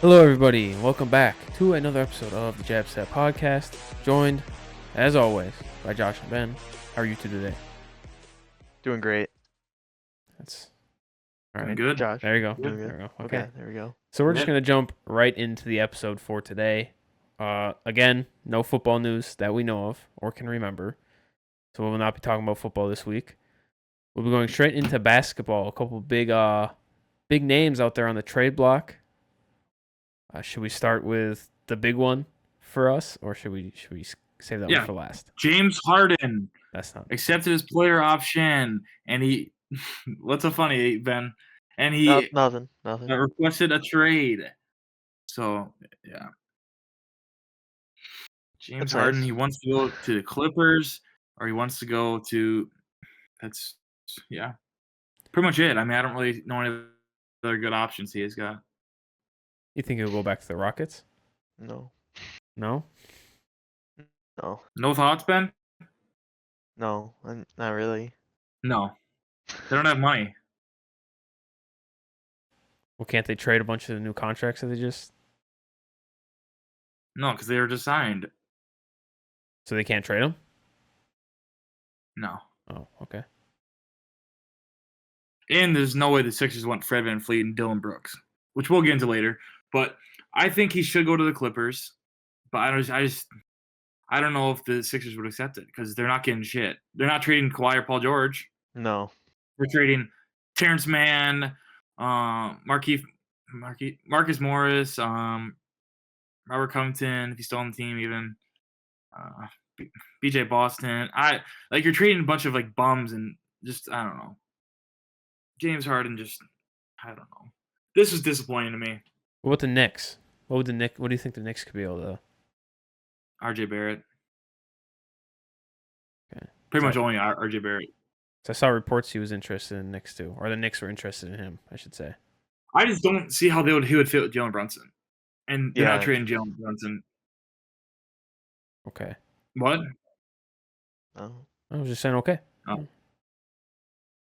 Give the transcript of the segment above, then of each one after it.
Hello, everybody, and welcome back to another episode of the J.A.B podcast. Joined, as always, by Josh and Ben. How are you two today? Doing great. That's all Doing right. good. Josh, There you go. doing There good. we go. Okay, there we go. So we're just Yeah. gonna jump right into the episode for today. Again, no football news that we know of or can remember, so we will not be talking about football this week. We'll be going straight into basketball. A couple big names out there on the trade block. Should we start with the big one for us, or should we save that one for last? James Harden That's not accepted his player option, and he what's so funny, Ben? And he Nothing. requested a trade. So yeah, James That's Harden. nice. He wants to go to the Clippers, or he wants to go to. That's pretty much it. I mean, I don't really know any other good options he has got. You think he'll go back to the Rockets? No, No? no, No thoughts, Ben? no. Not really. No, they don't have money. Well, can't they trade a bunch of the new contracts that they just... No, because they were just signed. So they can't trade them? No. Oh, okay. And there's no way the Sixers want Fred VanVleet and Dylan Brooks, which we'll get into later. But I think he should go to the Clippers. But I don't know if the Sixers would accept it because they're not getting shit. They're not trading Kawhi or Paul George. No. We're trading Terrence Mann, Marcus Morris, Robert Covington, if he's still on the team, even BJ Boston. You're trading a bunch of like bums and just I don't know. James Harden I don't know. This was disappointing to me. What about the Knicks? What do you think the Knicks could be able to... RJ Barrett. Okay. Pretty much only RJ Barrett. So I saw reports he was interested in the Knicks too. Or the Knicks were interested in him, I should say. I just don't see how he would fit with Jalen Brunson. And they're not trading Jalen Brunson. Okay. What? Oh. I was just saying okay. Oh,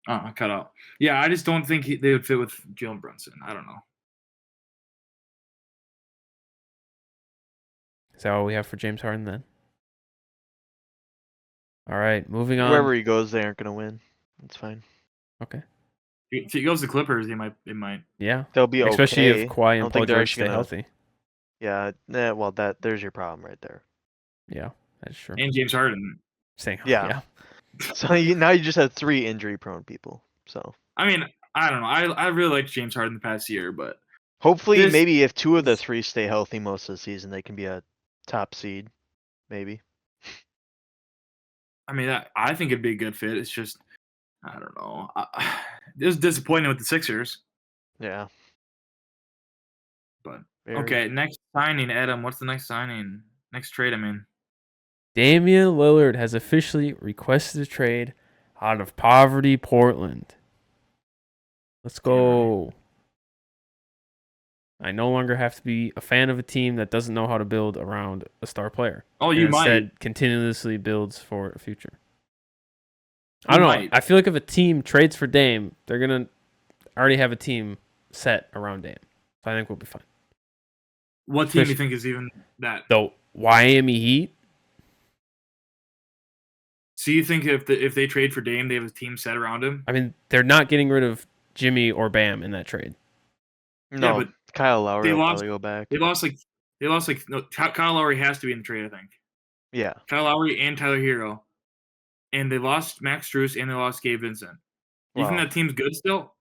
I cut out. Yeah, I just don't think they would fit with Jalen Brunson. I don't know. Is that all we have for James Harden then? All right, moving on. Wherever he goes, they aren't gonna win. That's fine. Okay. If he goes to Clippers, they might. Yeah. They'll be Especially okay. if Kawhi and Paul George stay gonna... healthy. Yeah. Well, there's your problem right there. Yeah, that's true. And James Harden. Yeah. So now you just have 3 injury-prone people. So. I mean, I don't know. I really liked James Harden the past year, but Hopefully, maybe if 2 of the 3 stay healthy most of the season, they can be a top seed. Maybe. I mean, I think it'd be a good fit. It's just, I don't know. It was disappointing with the Sixers. Yeah. But okay, next signing, Adam. What's the next signing? Next trade, I mean. Damian Lillard has officially requested a trade out of poverty Portland. Let's go. I no longer have to be a fan of a team that doesn't know how to build around a star player. Oh, you might. Instead, continuously builds for a future. I don't know. I feel like if a team trades for Dame, they're going to already have a team set around Dame. So I think we'll be fine. What team do you think is even that? The Miami Heat. So you think if they trade for Dame, they have a team set around him? I mean, they're not getting rid of Jimmy or Bam in that trade. No, yeah, but Kyle Lowry will probably go back. They lost no, Kyle Lowry has to be in the trade, I think. Yeah. Kyle Lowry and Tyler Hero. And they lost Max Strus and they lost Gabe Vincent. You think that team's good still?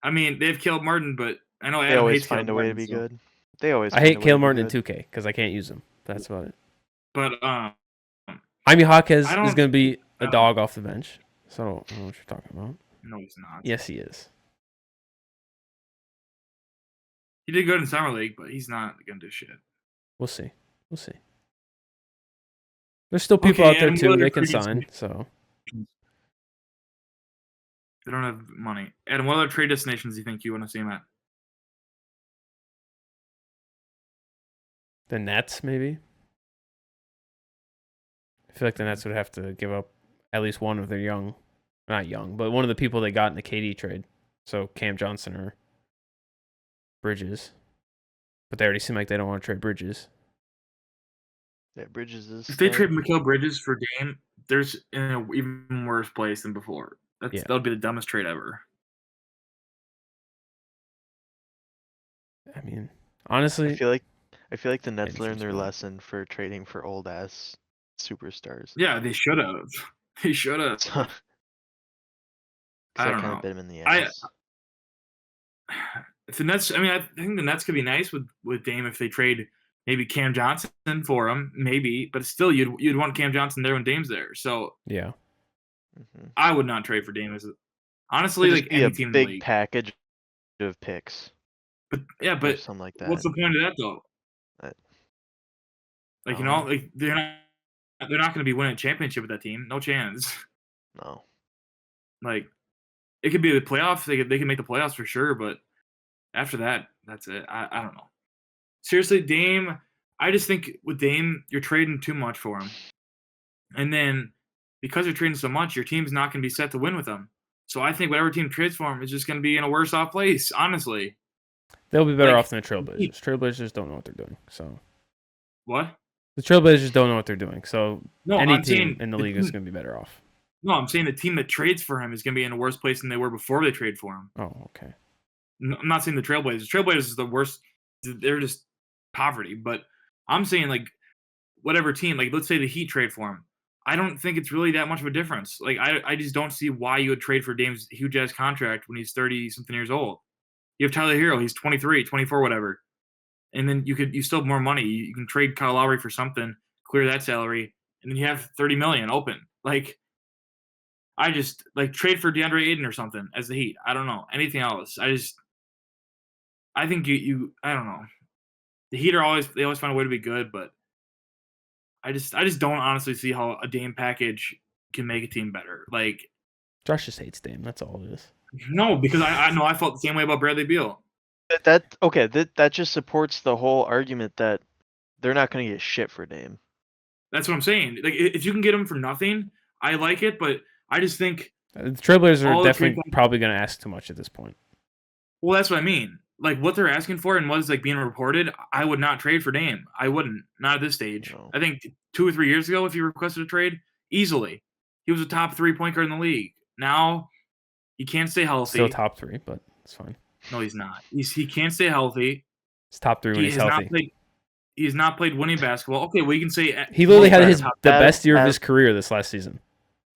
I mean, they've killed Martin, but I know Adam hates find a way to be good. I hate Cale Martin in 2K because I can't use him. That's about it. But Jaime Jaquez is going to be a dog off the bench. So I don't know what you're talking about. No, he's not. Yes, he is. He did good in Summer League, but he's not going to do shit. We'll see. There's still people out there, too, they can sign. So they don't have money. Adam, what other trade destinations do you think you want to see him at? The Nets, maybe? I feel like the Nets would have to give up at least one of their not young, but one of the people they got in the KD trade. So Cam Johnson or Bridges. But they already seem like they don't want to trade Bridges. Yeah, Bridges is. If they stud. trade Mikal Bridges for Dame, there's in an even worse place than before. Yeah. That would be the dumbest trade ever. I mean, I honestly, feel like the Nets Maybe learned their Fitzgerald. lesson for trading for old ass superstars. Yeah, they should have. They should have. So, 'cause I that don't kind know. of bit him in the I ass. if the Nets, I mean, I think the Nets could be nice with Dame if they trade maybe Cam Johnson for him, maybe. But still, you'd want Cam Johnson there when Dame's there. So yeah. Mm-hmm. I would not trade for Dame. Honestly, It'd just like be any a team in the big league. package of picks But yeah, or but something like what's that. the point of that though? I Like don't know. like they're not going to be winning a championship with that team. No chance. No. Like it could be the playoffs. They can make the playoffs for sure, but after that, that's it. I don't know. Seriously, Dame. I just think with Dame, you're trading too much for him, and then because you're trading so much, your team's not going to be set to win with him. So I think whatever team trades for him is just going to be in a worse off place. Honestly, They'll be better Like, off than the Trailblazers. Trailblazers don't know what they're doing. So what? the Trailblazers don't know what they're doing. So No, any I'm team saying in the league is going to be better off. No, I'm saying the team that trades for him is going to be in a worse place than they were before they trade for him. Oh, okay. I'm not saying the Trailblazers. Trailblazers is the worst. They're just poverty. But I'm saying like whatever team, like let's say the Heat trade for him. I don't think it's really that much of a difference. Like I just don't see why you would trade for Dame's huge ass contract when he's 30 something years old. You have Tyler Hero, he's 23, 24, whatever. And then you still have more money. You can trade Kyle Lowry for something, clear that salary, and then you have 30 million open. Like I just like trade for DeAndre Ayton or something as the Heat. I don't know. Anything else. I think I don't know. The Heat they always find a way to be good, but I just don't honestly see how a Dame package can make a team better. Like Josh just hates Dame. That's all it is. no, because I know I felt the same way about Bradley Beal. That just supports the whole argument that they're not going to get shit for Dame. That's what I'm saying. Like if you can get him for nothing, I like it, but I just think The Trailblazers all are the definitely trade- probably going to ask too much at this point. well, that's what I mean. Like what they're asking for and what's like being reported, I would not trade for Dame. I wouldn't. Not at this stage. No. I think 2 or 3 years ago, if you requested a trade, easily. He was a top 3 point guard in the league. Now he can't stay healthy. Still top 3, but it's fine. No, he's not. He can't stay healthy. It's top 3 when He he's has healthy. he's not played winning basketball. Okay, well you can say He literally had most the top- best year of his career this last season.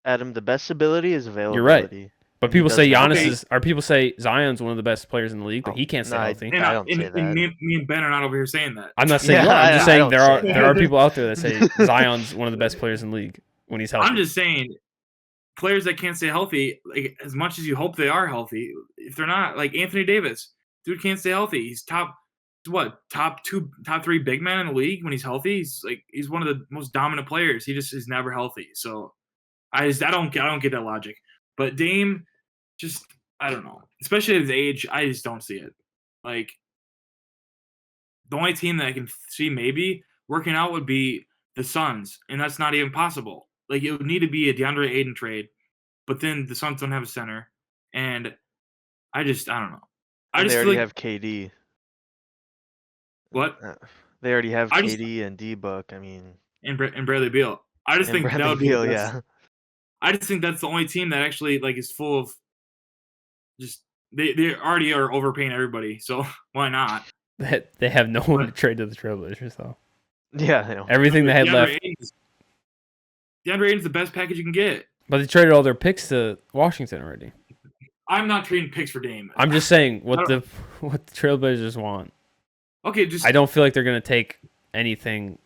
Adam, the best ability is availability. You're right. But people say doesn't- Giannis Okay. is, or people say Zion's one of the best players in the league, but he can't stay no, healthy. And I don't say that. me and Ben are not over here saying that. I'm not saying Yeah, you are. I'm just I saying don't there say are that. people out there that say Zion's one of the best players in the league when he's healthy. I'm just saying, players that can't stay healthy, like as much as you hope they are healthy, if they're not, like Anthony Davis, dude can't stay healthy. He's top 3 big man in the league when he's healthy. He's one of the most dominant players. He just is never healthy. So I don't get that logic. But Dame, just I don't know. Especially at his age, I just don't see it. Like the only team that I can see maybe working out would be the Suns, and that's not even possible. Like it would need to be a DeAndre Ayton trade, but then the Suns don't have a center, and I don't know. I And just they feel already like have KD. what They already have I just- KD and D-Book. I mean, and Bradley Beal. I just and think that Bradley would be Beal, the best. yeah. I just think that's the only team that actually like is full of just they already are overpaying everybody, so why not? They have no one to trade to the Trailblazers, though. Yeah, I know. Everything they had left. DeAndre Ayton's the best package you can get. But they traded all their picks to Washington already. I'm not trading picks for Dame. I'm just saying what I the Trailblazers want. Okay, just I don't feel like they're going to take anything.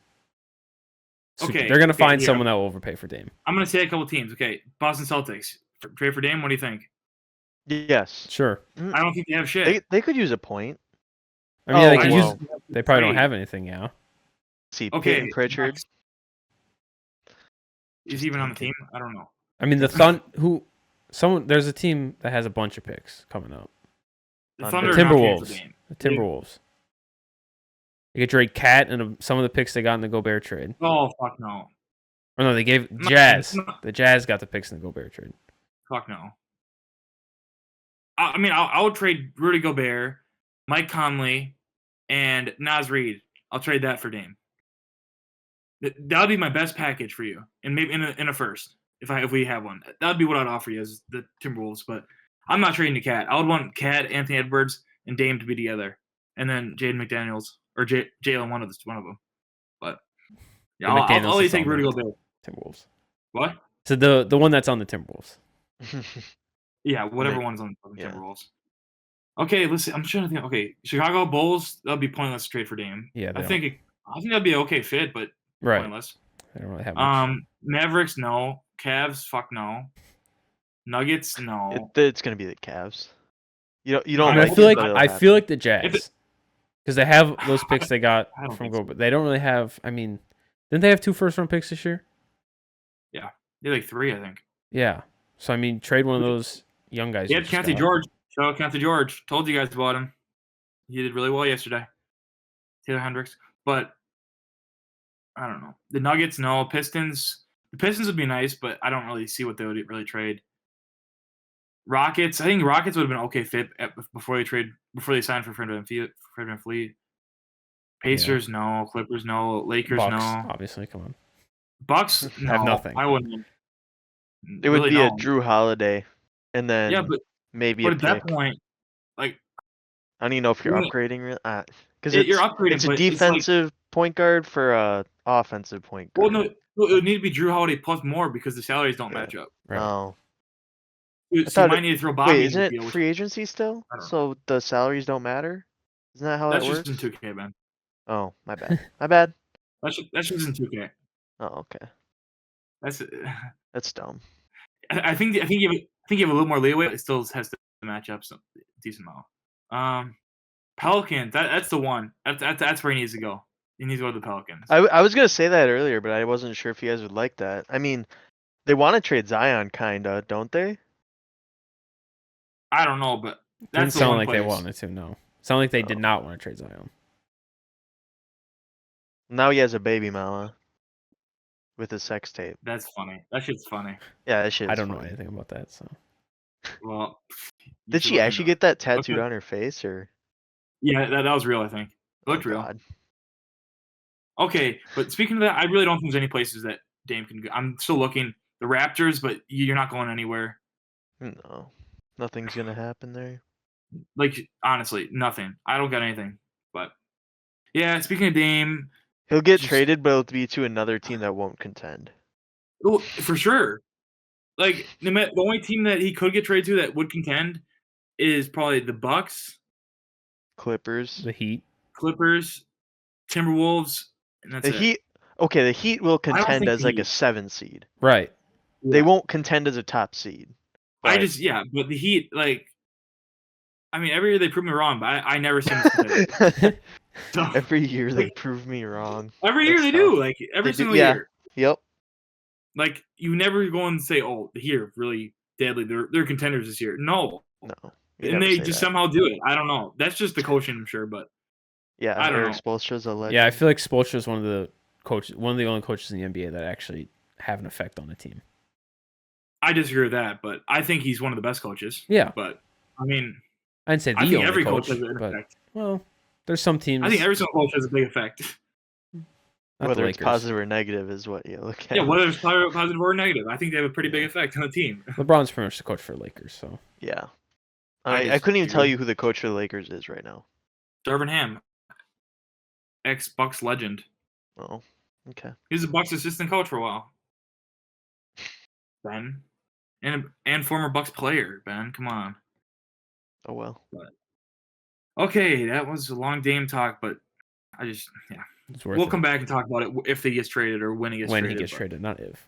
Okay, They're going to okay, find here. someone that will overpay for Dame. I'm gonna say a couple teams. Okay, Boston Celtics trade for Dame. What do you think? Yes. Sure. I don't think they have shit. They could use a point. I mean, yeah, they, Oh, could well. they probably don't Trade. have anything, yeah. See, Okay, Peyton Pritchard. Is he even on the team? I don't know. I mean, there's a team that has a bunch of picks coming up. The Thunder. Thunder are not trading for Timberwolves. Dame. The Timberwolves. They could trade Cat and some of the picks they got in the Gobert trade. Oh fuck no. Or no, they gave No, Jazz. no. The Jazz got the picks in the Gobert trade. Fuck no. I mean, I would trade Rudy Gobert, Mike Conley, and Naz Reid. I'll trade that for Dame. That would be my best package for you, and maybe in a first if we have one. That would be what I'd offer you as the Timberwolves. But I'm not trading to Cat. I would want Cat, Anthony Edwards, and Dame to be together, and then Jaden McDaniels or Jalen, one of them. But yeah, I'll McDaniels only is take on Rudy the Gobert. Timberwolves. What? So the one that's on the Timberwolves. Yeah, whatever Nick. one's on the Yeah. Timberwolves. Okay, let's see. I'm trying to think. Okay, Chicago Bulls. That'd be pointless to trade for Dame. Yeah, I think that'd be an okay fit, but right. pointless. I don't really have much. Mavericks, no. Cavs, fuck no. Nuggets, no. It's gonna be the Cavs. You don't I mean, like I feel it, like but it'll I feel happen. like the Jazz because they have those picks they got I don't from think Go, so. but they don't really have. I mean, didn't they have 2 first-round picks this year? Yeah, they're like 3, I think. Yeah. So I mean, trade one of those young guys. Yeah, you just County got. George. Shout out County George. Told you guys about him. He did really well yesterday. Taylor Hendricks. But I don't know. The Nuggets, no. Pistons. The Pistons would be nice, but I don't really see what they would really trade. Rockets. I think Rockets would have been an okay fit before they signed for Fred VanVleet. Pacers, no. Clippers, no. Lakers, Bucks, no. obviously. Come on. Bucks, no. Have nothing. I wouldn't. It would Really be a no. Drew Holiday, and then Yeah, but maybe a at that pick. point, like I don't even know if you're you're gonna- upgrading, because you're upgrading, it's a but it's like, defensive point guard for a offensive point well, guard. no, it would need to be Drew Holiday plus more because the salaries don't Yeah. match up. Right. Oh, So you thought might need to throw Bobby wait, in isn't the it deal. free agency still? I don't know. So the salaries don't matter? Isn't that how That's that just works? in 2K, man. Oh, my bad. My bad. That's just in 2K. Oh, okay. That's. That's dumb. I think you have a little more leeway. But it still has to match up some decent amount. Pelicans. That's the one. That's where he needs to go. He needs to go to the Pelicans. I was gonna say that earlier, but I wasn't sure if you guys would like that. I mean, they want to trade Zion, kinda, don't they? I don't know, but Didn't that's the sound one like they place. wanted to. No. Sound like they did Oh. not want to trade Zion. Now he has a baby mama with a sex tape. That's funny. That shit's funny. Yeah, that shit. I don't know funny. anything about that. So Well, you Did should she look actually into get that tattooed Okay. on her face, or? Yeah, that was real. I think it looked Oh, real. God. Okay, but speaking of that, I really don't think there's any places that Dame can go. I'm still looking. The Raptors, but you're not going anywhere. No, nothing's gonna happen there. Like honestly, nothing. I don't got anything. But yeah, speaking of Dame, He'll get Just- traded, but it'll be to another team that won't contend. oh, for sure. Like the only team that he could get traded to that would contend is probably the Bucks, Clippers. the Heat. Clippers, Timberwolves, and that's The it. Heat. Okay, the Heat will don't contend think as the like a Heat- 7 seed. Right. They Yeah. won't contend as a top seed. I but- just but the Heat I mean every year they prove me wrong, but I never see them competitive. So, Every year they prove me wrong. every year That's they do, tough. like every They do- single yeah. year. Yep. Like you never go and say, "Oh, the Heat are really deadly. They're contenders this year." No, No. you and never they say just that. somehow do it. I don't know. That's just the coaching, I'm sure, but Yeah, I don't Eric know. Spoelstra's a legend. Yeah, I feel like Spoelstra is one of the only coaches in the NBA that actually have an effect on the team. I disagree with that. But I think he's one of the best coaches. Yeah. But I mean, I didn't say the I think only every coach, coach has an but effect. well, there's some teams. I think every single coach has a big effect. not the Whether it's Lakers. positive or negative is what you look at. Yeah, whether it's positive or negative, I think they have a pretty big effect on the team. LeBron's pretty much the coach for the Lakers, so Yeah. I I couldn't even tell disagree. you who the coach for the Lakers is right now. Darvin Ham, ex-Bucks legend. Oh, okay. He was a Bucks assistant coach for a while. Ben, and former Bucks player. Ben, come on. Oh well. Okay, that was a long Dame talk, but it's worth we'll it. come back and talk about it if he gets traded or when he gets when traded. he gets but- traded, not if.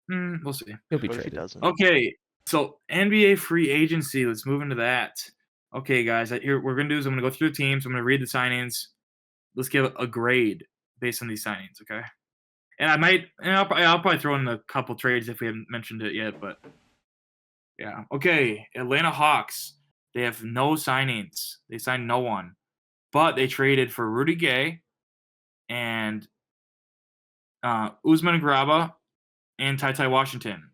We'll see. He'll be What if he traded. doesn't? Okay, so NBA free agency. Let's move into that. Okay, guys, here we're gonna do is I'm gonna go through the teams. I'm gonna read the signings. Let's give a grade based on these signings. Okay, and I'll probably throw in a couple trades if we haven't mentioned it yet. But yeah, okay. Atlanta Hawks. They have no signings. They signed no one, but they traded for Rudy Gay and Usman Graba and Ty Washington.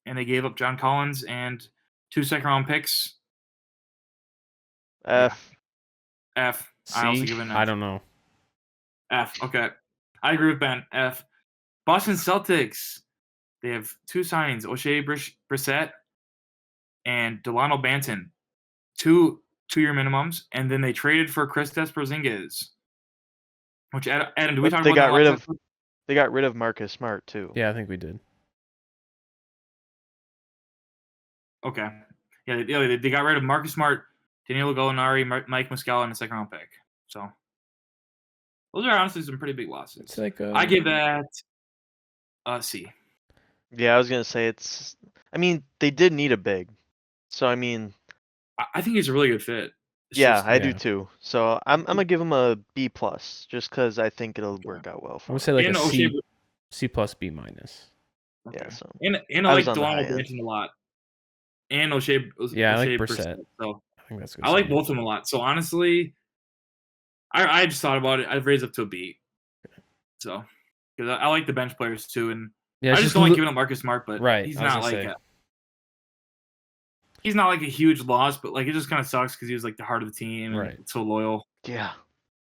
And they gave up John Collins and 2 second-round picks. F. F. I also C? give it an F. I don't know. F. Okay. I agree with Ben. F. Boston Celtics. They have 2 signings, O'Shea Brissett and Delano Banton. 2-year minimums, and then they traded for Kristaps Porzingis. Which Adam, did we But talk they about got that rid last of episode? they got rid of Marcus Smart too. Yeah, I think we did. Okay. Yeah, they got rid of Marcus Smart, Danilo Gallinari, Mike Muscala, and a second round pick. So those are honestly some pretty big losses. It's like I give that a C. Yeah, I was gonna say it's. I mean, they did need a big, so I mean, I think he's a really good fit. It's yeah, just, I do Yeah. too. So I'm gonna give him a B plus, just because I think it'll work out well I'm for gonna him. say like a and O'Shea. C plus B minus. Okay. Yeah, so And I I was like on the Delano high end. Banton a lot. And O'Shea Yeah, I like Brissett. Brissett. So I think that's a good I like signing. both of them a lot. So honestly, I just thought about it. I've raised up to a B. So because I like the bench players too, and Yeah, I it's just just don't like giving up Marcus Smart, but right. he's I was not gonna like say. he's not like a huge loss, but like it just kind of sucks because he was like the heart of the team and Right. so loyal. Yeah.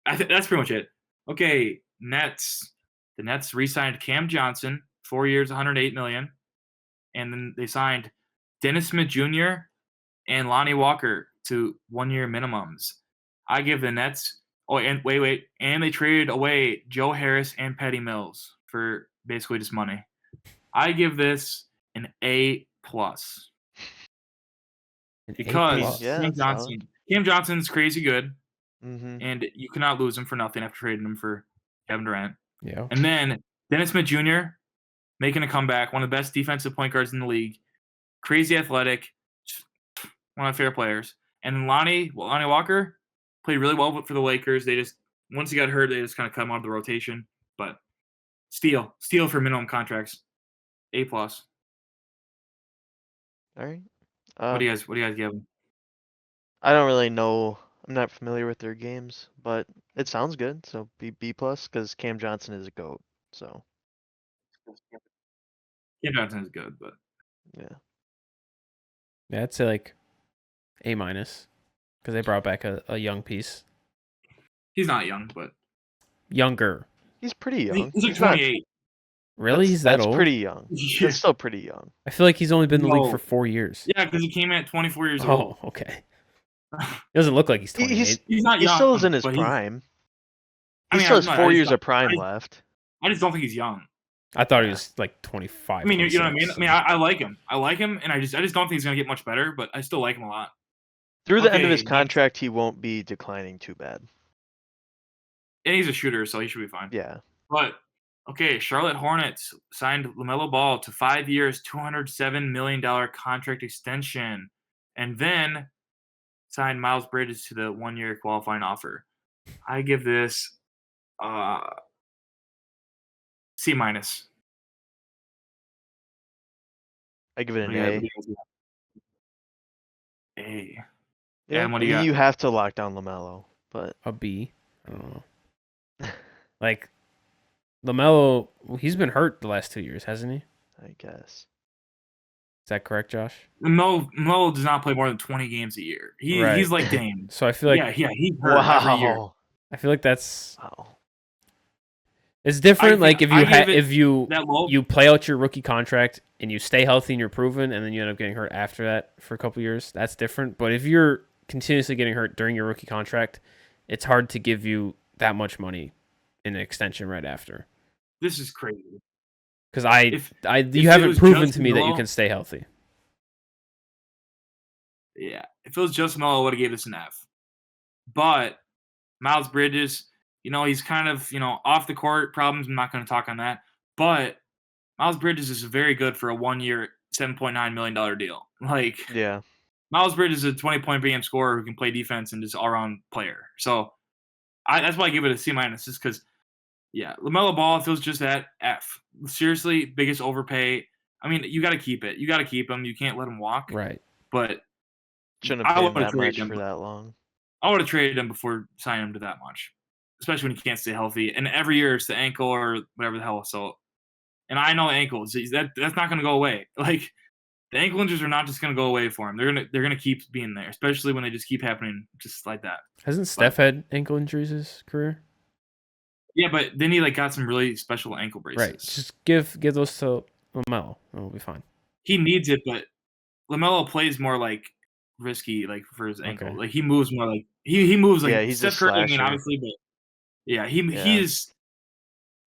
That's pretty much it. Okay, Nets. The Nets re-signed Cam Johnson, 4 years, $108 million, and then they signed Dennis Smith Jr. and Lonnie Walker to 1-year minimums. I give the Nets. Oh, and wait, and they traded away Joe Harris and Patty Mills for basically just money. I give this an A plus An A because plus. Yeah, that's solid. Cam Johnson's crazy good, Mm-hmm. and you cannot lose him for nothing after trading him for Kevin Durant. Yeah. And then Dennis Smith Jr. making a comeback, one of the best defensive point guards in the league, crazy athletic, one of my favorite players. And then Lonnie Walker played really well for the Lakers. They just once he got hurt, they just kind of cut him out of the rotation. But steal for minimum contracts, A plus. All right. What do you guys give him? I don't really know. I'm not familiar with their games, but it sounds good. So B plus because Cam Johnson is a goat. So Cam Johnson is good, but yeah. Yeah, I'd say like A minus because they brought back a young piece. he's not young, but Younger. He's pretty young. he's like He's not. 28. Really? He's that That's old? pretty young. Yeah. That's still pretty young. I feel like he's only been in the league No. for 4 years. Yeah, because he came in at 24 years Oh, old. okay. He doesn't look like he's 28. He's not He young. still is in his but prime. I He mean, still has I'm not- 4 I years just of prime don't- left. I just don't think he's young. I thought he Yeah. was like 25. I mean, you know what I mean? 26, I mean, I like him. I like him, and I just don't think he's gonna get much better. But I still like him a lot. Through the end of Okay, his next. contract, he won't be declining too bad. And he's a shooter, so he should be fine. Yeah. But okay, Charlotte Hornets signed LaMelo Ball to 5 years, $207 million contract extension, and then signed Miles Bridges to the 1-year qualifying offer. I give this C minus. I give it What an do you A. guys got? A. Yeah. Adam, what I do you mean, got? you have to lock down LaMelo, but A B. I don't know. Like LaMelo, he's been hurt the last 2 years, hasn't he? I guess. Is that correct, Josh? Mo does not play more than 20 games a year. Right. He's like Dame. So I feel like yeah, he's hurt every year. Wow. I feel like that's Wow. it's different. I Like think- if you I give it if you That low, you play out your rookie contract and you stay healthy and you're proven, and then you end up getting hurt after that for a couple years, that's different. But if you're continuously getting hurt during your rookie contract, it's hard to give you that much money in an extension right after. this is crazy. Because If you it haven't was proven just to me that you Melo- can stay healthy. Yeah, if it was just Melo, I would have gave this an F. But Miles Bridges, he's kind of, off the court problems. I'm not going to talk on that. But Miles Bridges is very good for a 1-year, $7.9 million deal. Like, Yeah. Miles Bridges is a 20-point per game scorer who can play defense and just all-around player. So that's why I give it a C minus, just because, yeah, LaMelo Ball, if it was just that, F. Seriously, biggest overpay. I mean, you got to keep it. You got to keep him. You can't let him walk. Right. But Shouldn't I have paid him would've that much traded him. for that long. I would have traded him before signing him to that much, especially when he can't stay healthy. And every year it's the ankle or whatever the hell. So, and I know ankles. That's not going to go away. Like, The ankle injuries are not just going to go away for him. They're gonna keep being there, especially when they just keep happening just like that. Hasn't Steph had ankle injuries his career? Yeah, but then he got some really special ankle braces. Right. Just give those to LaMelo, and we'll be fine. He needs it, but LaMelo plays more risky for his ankle. Okay. Like he moves more he moves like he's a Steph Curry. I mean, slasher. obviously, but yeah, Yeah.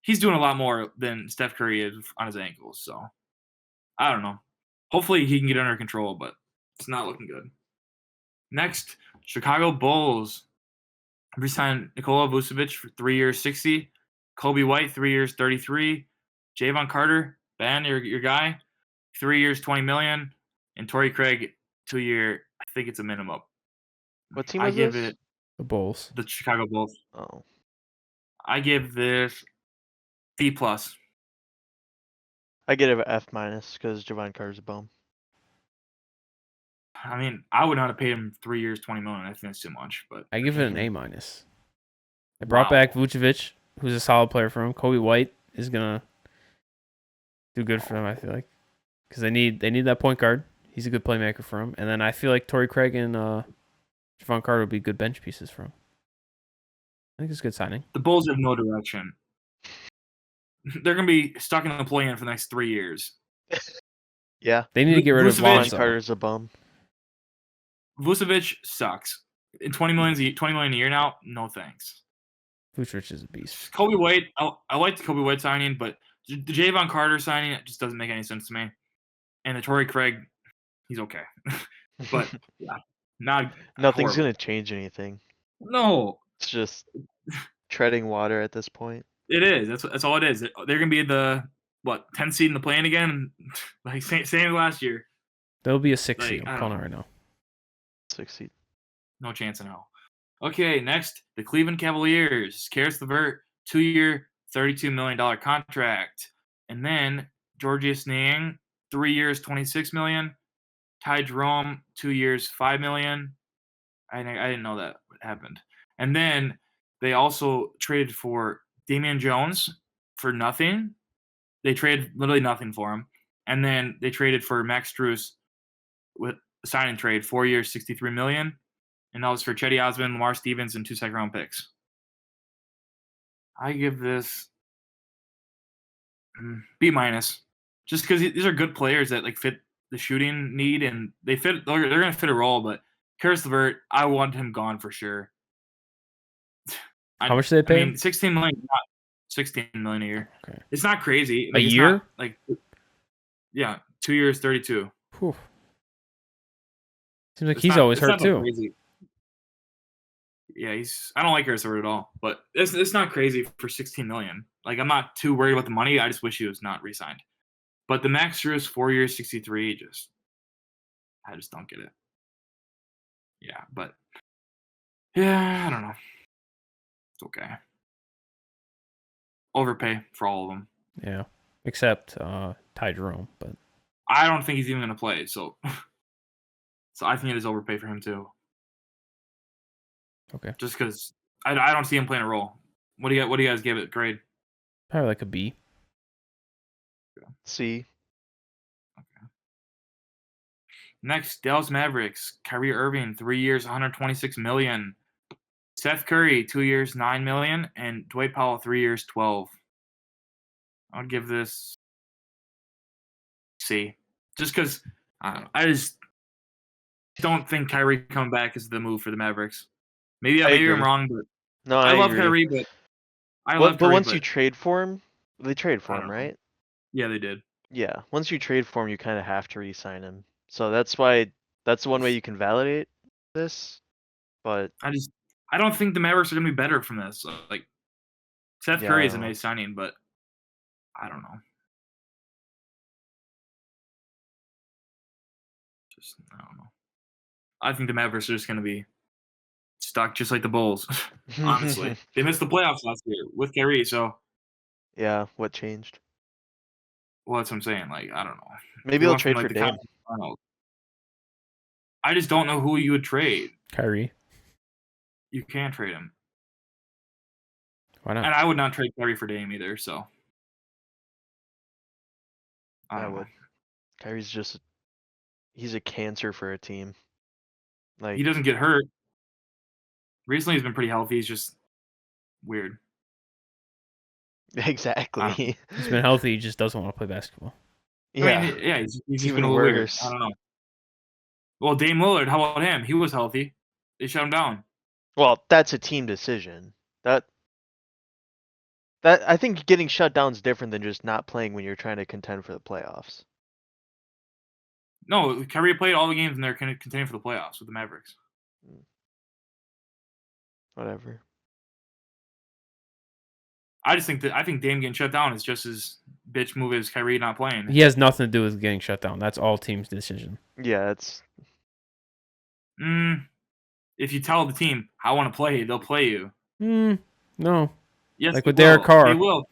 he's doing a lot more than Steph Curry is on his ankles. So I don't know. Hopefully he can get under control, but it's not looking good. Next, Chicago Bulls re-signed Nikola Vucevic for 3 years, 60. Kobe White, 3 years, 33. Javon Carter, Ben, your guy, 3 years, 20 million. And Torrey Craig, 2-year, I think it's a minimum. What team I is give this? it The Bulls. the Chicago Bulls. Oh, I give this B plus. I get it an F minus because Javon Carter's a bum. I mean, I would not have paid him 3 years, 20 million. I think that's too much, but I give it an A minus. They brought Wow. back Vucevic, who's a solid player for him. Kobe White is gonna do good for them, I feel like, because they need that point guard. He's a good playmaker for him, and then I feel like Torrey Craig and Javon Carter would be good bench pieces for him. I think it's a good signing. the Bulls have no direction. They're going to be stuck in the play-in for the next 3 years. Yeah. They need to get rid of Vucevic- Javon Lonzo. Carter's a bum. Vucevic sucks. In 20 million a year now, no thanks. Vucevic is a beast. Kobe White, I like the Kobe White signing, but the Javon Carter signing, it just doesn't make any sense to me. And the Torrey Craig, he's okay. But, yeah, not Nothing's horrible. gonna change anything. No, It's just treading water at this point. it is. That's all it is. They're going to be the 10th seed in the play-in again? Like, same as last year. There'll be a 6 Like, seed. I I'm don't calling it know. right now. 6 seed. No chance in hell. Okay, next, the Cleveland Cavaliers. Karis LeVert, 2-year, $32 million contract. And then Georgius Niang, 3 years, $26 million. Ty Jerome, 2 years, $5 million. I didn't know that happened. And then they also traded for Damian Jones for nothing. They traded literally nothing for him. And then they traded for Max Strus with a sign and trade, 4 years, $63 million. And that was for Chetty Osman, Lamar Stevens, and 2 second-round picks. I give this B minus, just because these are good players that fit the shooting need, and they fit. They're going to fit a role. But Karis LeVert, I want him gone for sure. How much did they pay him? 16 million, not 16 million a year. Okay. It's not crazy. A It's year? Not, yeah, 2 years, 32. Whew. Seems like It's he's not- always it's hurt not that too. crazy. Yeah, I don't like Karis LeVert at all. But it's not crazy for 16 million. I'm not too worried about the money. I just wish he was not re-signed. But the Max Strus 4 years, 63, I just don't get it. Yeah, but yeah, I don't know. It's okay. Overpay for all of them. Yeah, except Ty Jerome, but I don't think he's even going to play, so I think it is overpay for him too. okay. Just because I don't see him playing a role. What do you guys give it grade? Probably like a B. C. Next, Dallas Mavericks. Kyrie Irving, 3 years, $126 million. Seth Curry, 2 years, $9 million, and Dwight Powell, 3 years, $12. I'll give this C, just because I just don't think Kyrie coming back is the move for the Mavericks. Maybe I I'm agree. wrong, but No, I love agree. Kyrie, but But once you trade for him, they trade for I him, don't know. right? Yeah, they did. Yeah. Once you trade for him, you kind of have to re-sign him. So that's one way you can validate this. But I don't think the Mavericks are gonna be better from this. Seth Yeah, Curry I is a don't know. nice signing, but I don't know. I don't know. I think the Mavericks are just gonna be stuck, just like the Bulls. Honestly, they missed the playoffs last year with Kyrie, so Yeah, what changed? well, that's what I'm saying. I don't know. Maybe They they'll went from, trade for the Dame. conference finals. I just don't know who you would trade. Kyrie. You can't trade him, Why not? and I would not trade Kyrie for Dame either. So I I don't know. would. Kyrie's just he's a cancer for a team. Like He doesn't get hurt. Recently, he's been pretty healthy. He's just weird. exactly. He's been healthy. He just doesn't want to play basketball. Yeah. I mean, yeah, he's just been Even a little weird. worse. I don't know. Well, Dame Lillard, how about him? He was healthy. They shut him down. Well, that's a team decision. That I think getting shut down is different than just not playing when you're trying to contend for the playoffs. No, Kyrie played all the games and they're contending for the playoffs with the Mavericks. Whatever. I think Dame getting shut down is just as bitch move as Kyrie not playing. He has nothing to do with getting shut down. That's all team's decision. Yeah, it's If you tell the team, I want to play, they'll play you. No. Yes, Like they with Derek will. Carr. They will.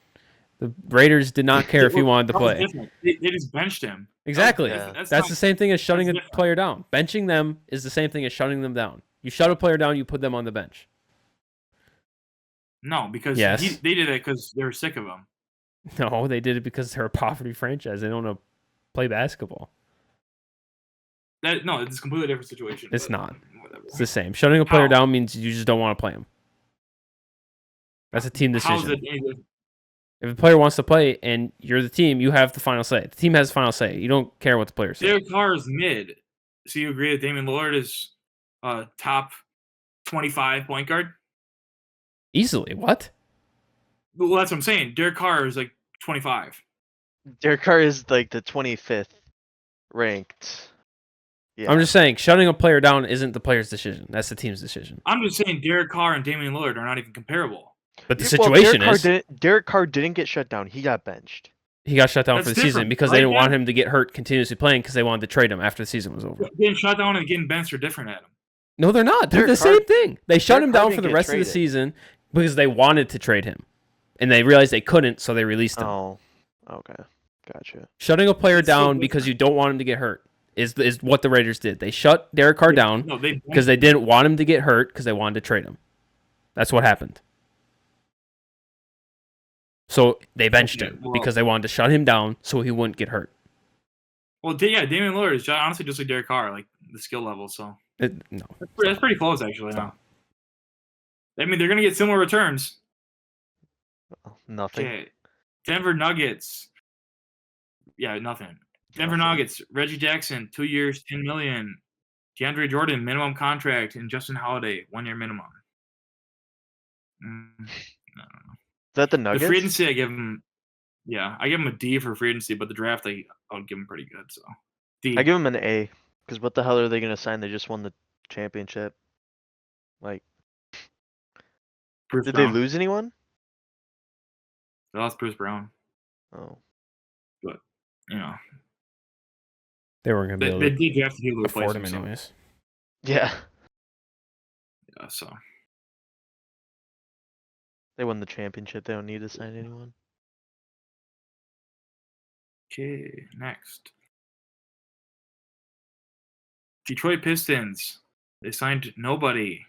The Raiders did not care if he wanted to That was play. different. They just benched him. Exactly. Yeah. That's the same thing as shutting a different. player down. Benching them is the same thing as shutting them down. You shut a player down, you put them on the bench. No, because Yes. they did it because they were sick of him. No, they did it because they're a poverty franchise. They don't want to play basketball. No, it's a completely different situation. It's but not. Whatever. It's the same. Shutting a player How? down means you just don't want to play him. That's a team How's decision. it? If a player wants to play and you're the team, you have the final say. The team has the final say. You don't care what the players say. Derek Carr is mid. So you agree that Damian Lillard is top 25 point guard? Easily. What? Well, that's what I'm saying. Derek Carr is like 25. Derek Carr is like the 25th ranked. Yeah. I'm just saying, shutting a player down isn't the player's decision. That's the team's decision. I'm just saying Derek Carr and Damian Lillard are not even comparable. But the Yeah, well, situation is Derek Carr didn't get shut down. He got benched. he got shut down That's for the season different, because right? they didn't want Yeah. him to get hurt continuously playing because they wanted to trade him after the season was over. Getting shut down and getting benched are different, Adam. No, they're not. They're Derek the Carr- same thing. They shut Derek him Carr down didn't for the get rest of the traded. season because they wanted to trade him. And they realized they couldn't, so they released him. Oh, okay. Gotcha. Shutting a player It's so down because different. you don't want him to get hurt is what the Raiders did. They shut Derek Carr down No, they because they didn't want him to get hurt because they wanted to trade him. That's what happened. So they benched Okay, him well- because they wanted to shut him down so he wouldn't get hurt. Well, yeah, Damian Lillard is honestly just like Derek Carr, like the skill level. So No. that's pretty close, actually. Stop. Now. I mean, they're gonna get similar returns. Nothing. Okay, Denver Nuggets. Yeah, nothing. Denver Nothing. Nuggets. Reggie Jackson, 2 years, $10 million. DeAndre Jordan, minimum contract, and Justin Holiday, 1 year minimum. I don't know. Is that the Nuggets? The free agency, I give him. Yeah, I give him a D for free agency, but the draft, I would give him pretty good. So D. I give him an A because what the hell are they gonna sign? They just won the championship. Like, Bruce did Brown. they lose anyone? They lost Bruce Brown, Oh, but you know They weren't going to be they able to did draft people to replace afford him him. So, anyways. yeah. yeah, so They won the championship. They don't need to sign anyone. okay, next. Detroit Pistons. They signed nobody,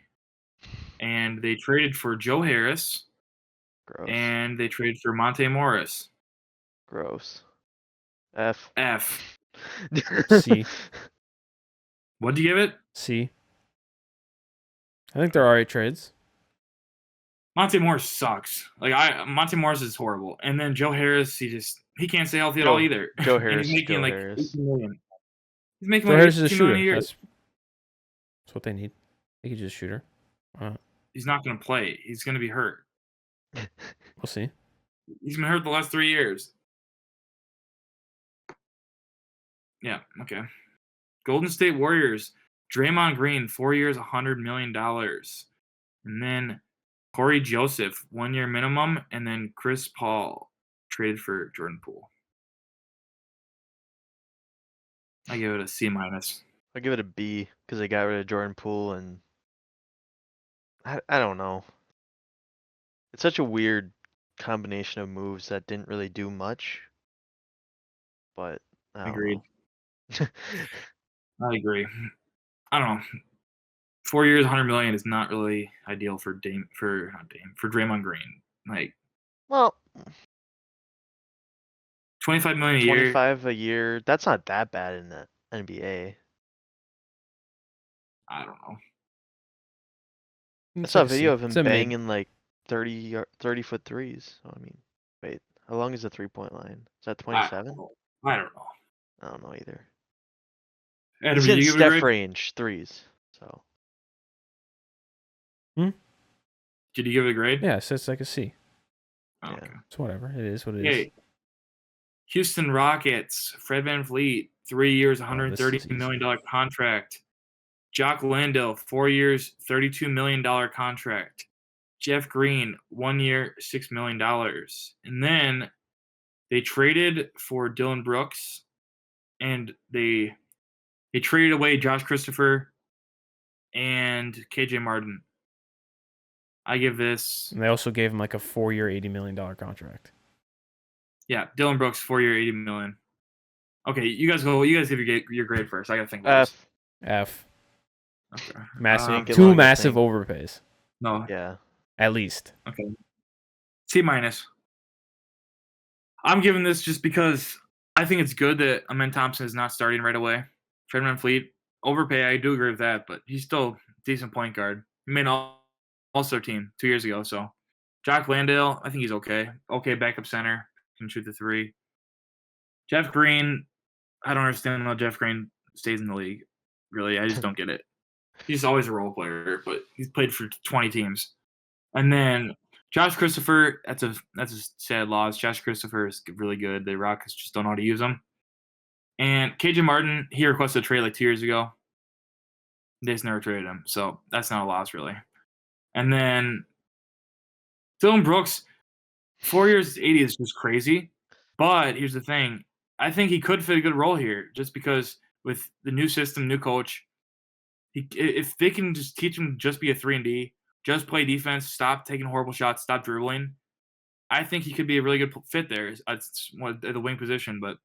and they traded for Joe Harris, Gross. and they traded for Monte Morris. Gross. F. F. C. What'd you give it? C. I think they're all right trades. Monte Morris sucks. Monte Morris is horrible, and then Joe Harris, he can't stay healthy at all either. Joe And Harris. he's making Joe like Harris. 18 million. He's making Joe like Harris is a 18 shooter. million a year. That's what they need. They could just shoot her. He's not going to play. He's going to be hurt. We'll see. He's been hurt the last 3 years. Yeah, okay. Golden State Warriors. Draymond Green, 4 years, $100 million. And then Corey Joseph, 1 year minimum. And then Chris Paul traded for Jordan Poole. I give it a C minus. I'll give it a B because they got rid of Jordan Poole and I don't know. It's such a weird combination of moves that didn't really do much. But I don't Agreed. know. I agree. I don't know. 4 years, 100 million is not really ideal for Draymond Green. Like Well, 25 million a year. 25 a year. That's not that bad in the NBA. I don't know. I It's saw a like a C. video of him It's a mid. banging like 30-foot threes. So, I mean, wait, how long is the 3-point line? Is that I 27? don't know. I don't know. I don't know either. Adam, He's did in you give it a Steph grade? range threes. So Did you give it a grade? Yeah, so it's like a C. Oh, yeah. okay. It's whatever. It is what it is. Okay. Houston Rockets, Fred VanVleet, 3 years, Oh, this $130 is easy. million contract. Jock Landale, 4 years, $32 million contract. Jeff Green, 1 year, $6 million. And then they traded for Dylan Brooks, and they traded away Josh Christopher and KJ Martin. I give this, And they also gave him like a 4-year, $80 million contract. yeah, Dylan Brooks, 4 year, $80 million. Okay, you guys go. You guys give your grade first. I gotta think about F. F. this. Okay. Massive. Didn't get Two long to massive think. overpays, No. Yeah. at least. Okay. C minus. I'm giving this just because I think it's good that Amen Thompson is not starting right away. Fred VanVleet, overpay, I do agree with that, but he's still a decent point guard. He made an All-Star team 2 years ago, so. Jock Landale, I think he's okay. Okay, backup center, can shoot the three. Jeff Green, I don't understand how Jeff Green stays in the league. Really, I just don't get it. He's always a role player, but he's played for 20 teams. And then Josh Christopher, that's a sad loss. Josh Christopher is really good. The Rockets just don't know how to use him. And KJ Martin, he requested a trade like 2 years ago. They just never traded him, so that's not a loss really. And then Dylan Brooks, 4 years, 80 is just crazy. But here's the thing: I think he could fit a good role here, just because with the new system, new coach, if they can just teach him to just be a 3-and-D, just play defense, stop taking horrible shots, stop dribbling, I think he could be a really good fit there. It's at the wing position, but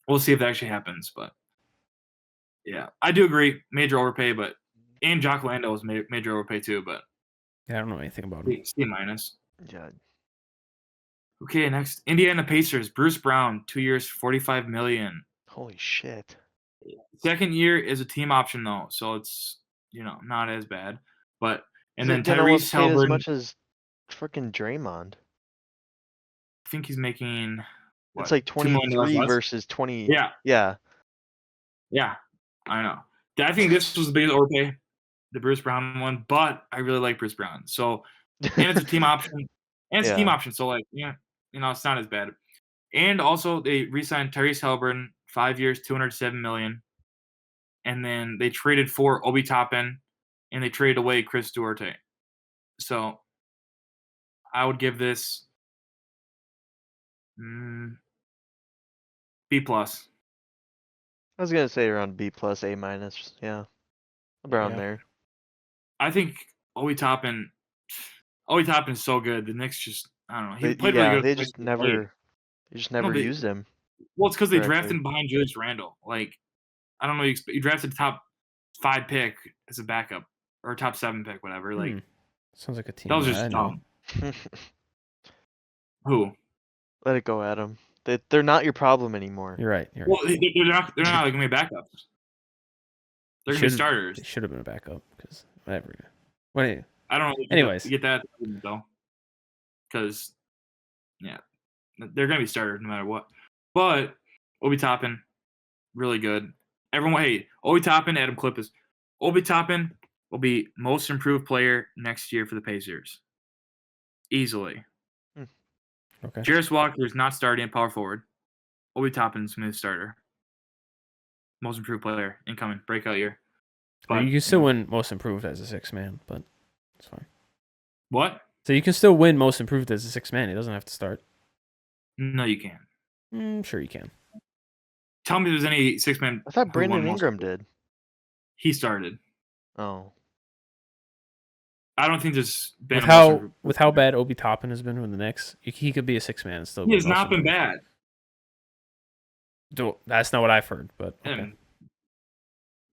we'll see if that actually happens. But yeah, I do agree, major overpay, but and Jock Landale was major overpay too, but Yeah, I don't know anything about him. C minus. Yeah. Okay, next Indiana Pacers, Bruce Brown, 2 years, $45 million. Holy shit. Second year is a team option though, so it's not as bad. But and He's then getting almost Tyrese paid as Halliburton, much as freaking Draymond. I think he's making It's like $2 million 23 less? versus 20. Yeah, Yeah. yeah, I know. I think this was the biggest overpay, the Bruce Brown one, but I really like Bruce Brown. So and it's a team option, Yeah. So like it's not as bad. And also they re-signed Tyrese Halliburton, 5 years, $207 million, and then they traded for Obi Toppin, and they traded away Chris Duarte. So I would give this B plus. I was gonna say around B plus, A minus. Yeah. Around Yeah. there. I think Obi Toppin is so good. The Knicks just I don't know. He played really Yeah, good. they just never used him. Well, it's because they correctly. drafted him behind Julius Randle. Like I don't know. You drafted the top 5 pick as a backup or top 7 pick, whatever. Like Sounds like a team. that was I just know. dumb. Who? Let it go, Adam. They're not your problem anymore. You're right. Well, they're not like gonna be backups. They're gonna be starters. They should have been a backup because whatever. Wait. I don't know. Anyways. You get that though, because yeah, they're gonna be starters no matter what. But Obi Toppin, really good. Everyone, hey, Obi Toppin, Adam Clippus. Obi Toppin will be most improved player next year for the Pacers, easily. Okay. Jarris Walker is not starting at power forward. Obi Toppin's the starter. Most improved player, incoming, breakout year. But, you can still win most improved as a 6th man, but it's fine. What? So you can still win most improved as a 6th man. He doesn't have to start. No, you can't. Sure you can. Tell me if there's any 6-man. I thought Brandon Ingram did. He started. Oh. I don't think there's been with how bad Obi Toppin has been with the Knicks, he could be a 6th man and still. He has not been bad. That's not what I've heard, but okay.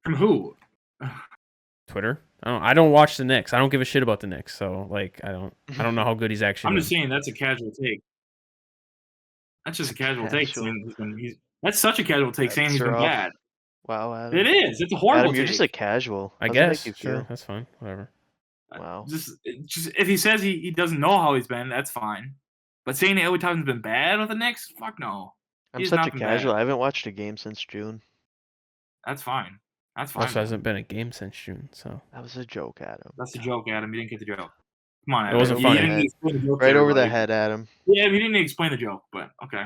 From who? Twitter. I don't watch the Knicks. I don't give a shit about the Knicks, so like I don't know how good he's actually. I'm just saying that's a casual take. That's just a casual take. That's such a casual take saying he's been bad. Wow, Adam. It is. It's a horrible Adam, you're just a take. casual. I How's it make guess. you Sure, feel? that's fine. Whatever. Wow. Just if he says he doesn't know how he's been, that's fine. But saying that Obi Toppin's been bad with the Knicks, fuck no. I'm He's such not a been casual. bad. I haven't watched a game since June. That's fine. That's fine. Also, man. hasn't been a game since June, so That was a joke, Adam. That's the joke, Adam. You didn't get the joke. Come on, It Adam. wasn't You funny. didn't need to explain the joke Right to over the everybody. head, Adam. Yeah, you didn't need to explain the joke, but okay.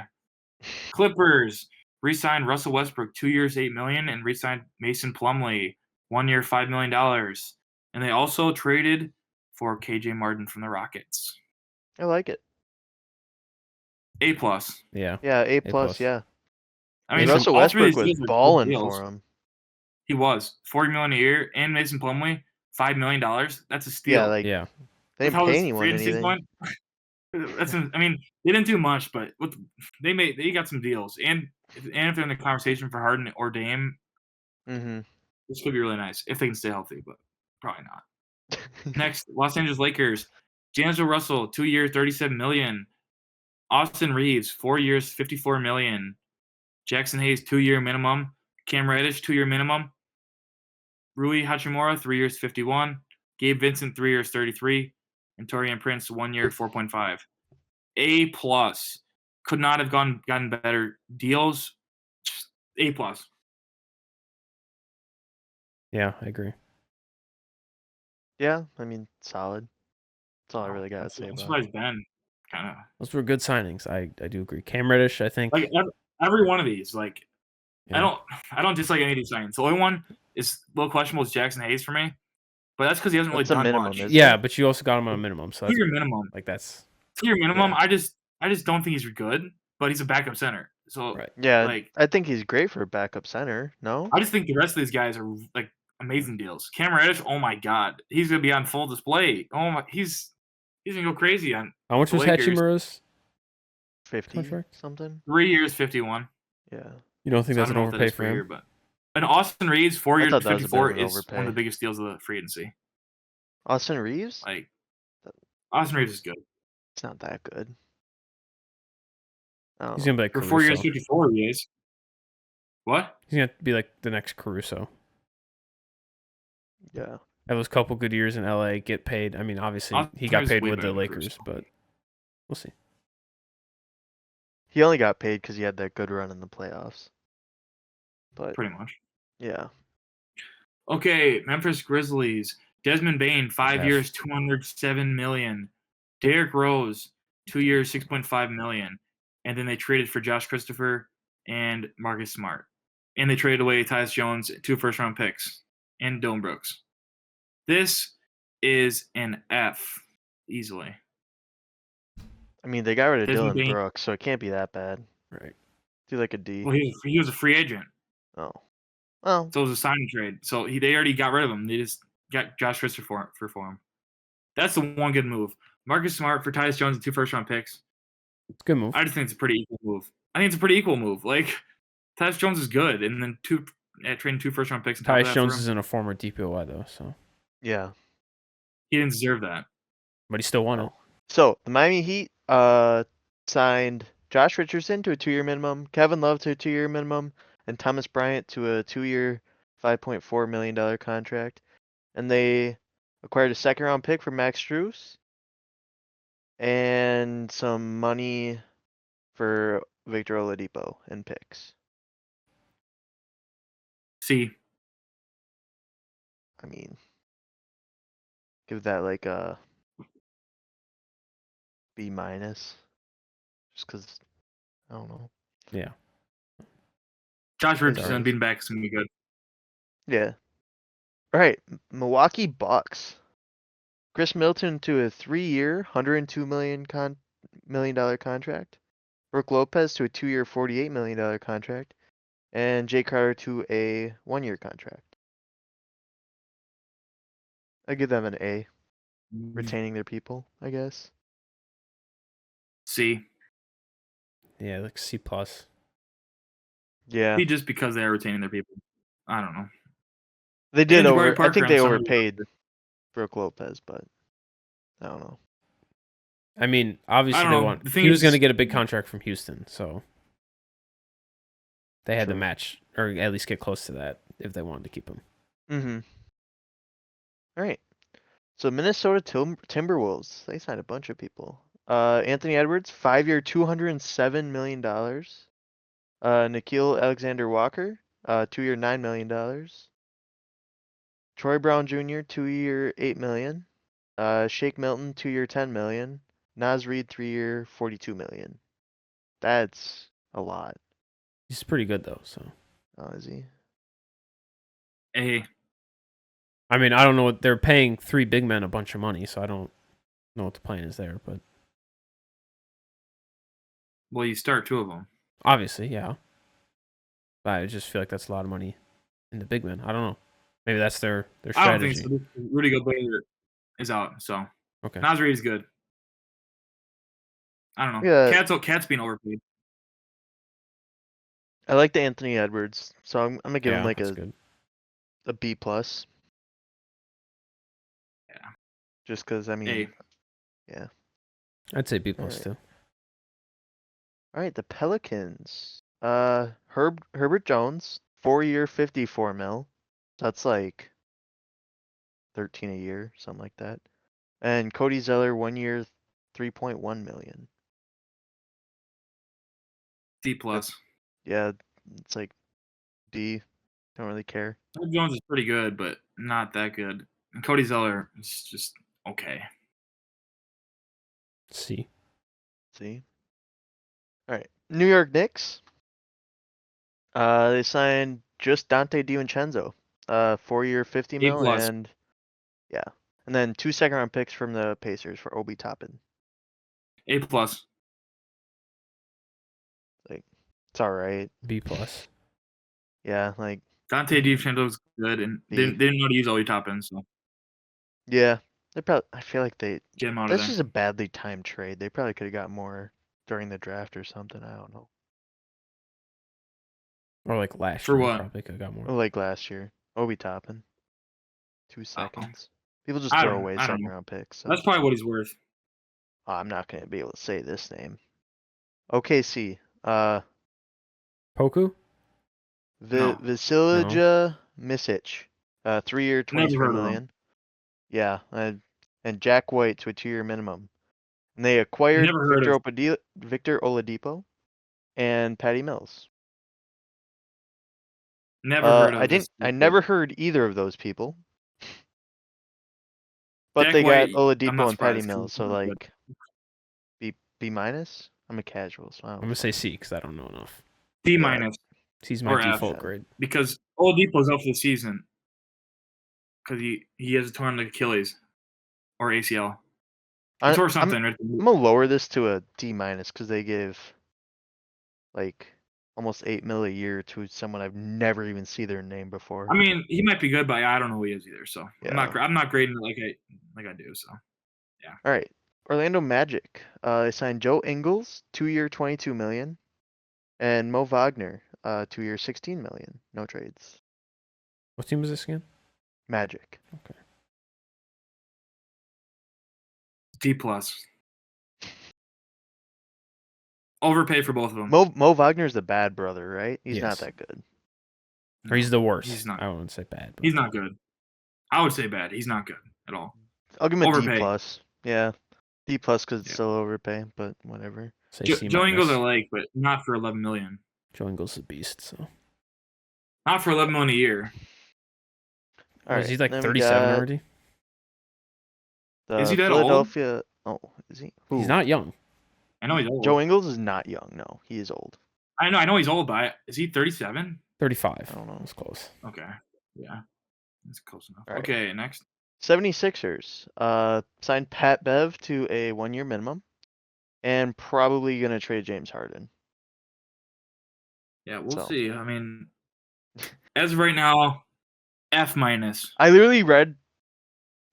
Clippers re-signed Russell Westbrook 2 years, $8 million, and re-signed Mason Plumlee 1 year, $5 million. And they also traded for KJ Martin from the Rockets. I like it. A plus. yeah. Yeah, A+, plus. yeah. I mean, Russell all three Westbrook of these was deals are good balling deals. for him. He was $40 million a year, and Mason Plumlee $5 million. That's a steal. Yeah, like Yeah. they With didn't how pay this anyone free agency's anything. going, I mean, they didn't do much, but they got some deals, and if they're in the conversation for Harden or Dame, Mm-hmm. this could be really nice if they can stay healthy, but probably not. Next, Los Angeles Lakers, D'Angelo Russell 2 years, $37 million. Austin Reeves 4 years, $54 million. Jackson Hayes 2 year minimum. Cam Reddish 2 year minimum. Rui Hachimura 3 years, 51. Gabe Vincent 3 years, 33. And Torian Prince 1 year, 4.5. A plus. Could not have gotten better deals. Just A plus. Yeah, I agree. Yeah, I mean, solid. That's all I really got to I'm say about it. surprised Ben kind of Those were good signings. I do agree. Cam Reddish, I think. like every one of these. Like Yeah. I don't dislike any of these signings. The only one is a little questionable is Jackson Hayes for me, but that's because he hasn't really That's a done minimum, much. isn't Yeah, it? but you also got him on a minimum, so that's Your minimum. like that's 2 year minimum. Yeah. I just don't think he's good, but he's a backup center. So right. Yeah, like I think he's great for a backup center. No? I just think the rest of these guys are like amazing deals. Cam Reddish, oh my god, he's gonna be on full display. Oh my, he's gonna go crazy on How much the was Lakers. Hachimura's 50 contract? something? 3 years, 51. Yeah. You don't think So I that's don't an know what that overpay is for per year, him? but and Austin Reeves, 4 I years, thought that was a bit of 54 an is one of overpay. the biggest deals of the free agency. Austin Reeves? Like Austin Reeves is good. It's not that good. I don't He's know. gonna be like For Caruso. 4 years, 54 he is. What? He's gonna be like the next Caruso. Yeah. Have those couple good years in LA, get paid. I mean, obviously Austin he got Reeves is paid way with better the than Lakers, Caruso. but we'll see. He only got paid because he had that good run in the playoffs. But Pretty much. yeah. Okay, Memphis Grizzlies. Desmond Bain, 5 F. years, $207 million. Derrick Rose, 2 years, $6.5 million. And then they traded for Josh Christopher and Marcus Smart. And they traded away Tyus Jones, 2 first-round picks, and Dylan Brooks. This is an F, easily. I mean, they got rid of Desmond Dylan Bain- Brooks, so it can't be that bad. Right. Do like a D. Well, he was a free agent, Oh. Well, so it was a signing trade. So they already got rid of him. They just got Josh Christopher for him. That's the one good move. Marcus Smart for Tyus Jones and 2 first-round picks. It's a good move. I just think it's a pretty equal move. I think it's a pretty equal move. Like, Tyus Jones is good, and then trading 2 first-round picks on top of Tyus that Jones for him, isn't a former DPOY though, so yeah. he didn't deserve that. but he still won it. So the Miami Heat signed Josh Richardson to a 2-year minimum, Kevin Love to a 2-year minimum, and Thomas Bryant to a 2-year, $5.4 million contract. And they acquired a 2nd-round pick for Max Strus and some money for Victor Oladipo and picks. See, I mean, give that like a B minus, just because I don't know. Yeah. Josh That's Richardson nice. being back is going to be good. Yeah. All right, Milwaukee Bucks. Chris Middleton to a 3-year, $102 million contract. Brook Lopez to a 2-year, $48 million contract, and Jay Crowder to a 1-year contract. I give them an A, retaining their people, I guess. See, Yeah, like C plus. Yeah, see, just because they are retaining their people. I don't know. they did And Jabari over. I Parker think on they some of the overpaid Brook Lopez, but I don't know. I mean, obviously I don't they know. want. The thing He was is- going to get a big contract from Houston, so They had to True. match or at least get close to that if they wanted to keep him. Mm-hmm. All right. So Minnesota Timberwolves, they signed a bunch of people. Anthony Edwards, 5-year, $207 million. Nikhil Alexander Walker, 2-year, $9 million. Troy Brown Jr., 2-year, $8 million. Shake Milton, 2-year, $10 million. Naz Reid, 3-year, $42 million. That's a lot. He's pretty good though. So Oh, is he? Hey, I mean, I don't know what they're paying 3 big men a bunch of money, so I don't know what the plan is there. But well, you start 2 of them. obviously, yeah. But I just feel like that's a lot of money in the big men. I don't know. Maybe that's their I don't think strategy. so. Rudy Gobert is out, so Okay. Naz Reid is good. I don't know. Yeah. Cat's being overpaid. I like the Anthony Edwards, so I'm gonna give him Yeah, like that's good. a B plus. Yeah. Just because I mean, Hey, yeah. I'd say B plus Alright. too. All right, the Pelicans. Herbert Jones, 4-year, $54 million. That's like 13 a year, something like that. And Cody Zeller, 1 year, $3.1 million. D plus. Yeah, it's like D. Don't really care. Herb Jones is pretty good, but not that good. And Cody Zeller is just okay. C. See. All right, New York Knicks. They signed just Dante DiVincenzo. 4-year, $50 A million, plus. and yeah, and then 2 second-round picks from the Pacers for Obi Toppin. A plus. Like, it's all right. B plus. Yeah, like Dante DiVincenzo's good, and B. they didn't know to use all your top ends, so Yeah, they probably. I feel like they. get him out of That's there. just a badly timed trade. They probably could have got more during the draft or something. I don't know. Or like last For year, we what? probably could have got more. Or like last year, Obi Toppin. 2 seconds. People just I throw don't. away I don't second know. round picks. So That's probably what he's worth. I'm not gonna be able to say this name. OKC. Poku? No. Vasilija Misic. 3-year, Never $23 heard of him. million. Yeah, and Jack White to a 2-year minimum. And they acquired Never heard of. Victor Oladipo and Patty Mills. Never heard of this. I never heard either of those people. But Jack they got White. I'm Oladipo not and Patty surprised. 'Cause Mills, he's so not good. like B minus. I'm a casual, so I I'm don't. gonna say C because I don't know enough. D minus C's my or F. default grade. Because Oladipo's out for the season because he has a torn Achilles or ACL. He tore something. Right? I'm gonna lower this to a D minus because they give like almost $8 million a year to someone I've never even seen their name before. I mean, he might be good, but I don't know who he is either. So Yeah. I'm not grading it like I do. So yeah. All right, Orlando Magic. They signed Joe Ingles, 2-year, $22 million, and Mo Wagner, 2-year, $16 million. No trades. What team is this again? Magic. Okay. D plus. Overpay for both of them. Mo Wagner's the bad brother, right? He's not Yes. that good. Or he's the worst. He's not. I wouldn't say bad. But He's not good. I would say bad. He's not good at all. I'll give him a D Overpay. plus. Yeah, D plus because it's Yeah. still overpay, but whatever. say C Joe Ingles I minus. like, but not for 11 million. Joe Ingles is a beast. So Not for 11 million a year. All is right, he like then we 37 got already? Is he that old? Philadelphia. Oh, is he? Who? He's not young. I know he's old. Joe Ingles is not young. No, he is old. I know he's old, but is he 37? 35. I don't know. That's close. Okay. Yeah. That's close enough. All right. Okay, next. 76ers signed Pat Bev to a 1-year minimum, and probably gonna trade James Harden. Yeah, we'll So. see. I mean, as of right now, F minus. I literally read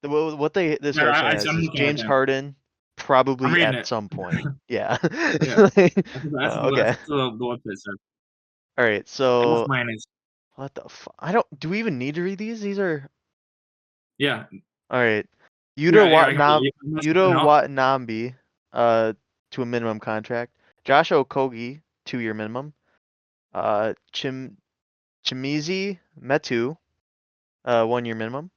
what this Yeah, website I'm has is looking at James that. Harden I'm probably reading at it. some point. Yeah. Yeah. Okay. That's what the website said. All right. F So minus. what the fuck? I don't. Do we even need to read these? These are. Yeah. All right. Yeah, Yuta Watanabe, to a minimum contract. Josh Okogie, 2-year minimum. Chimizi Metu, 1-year minimum.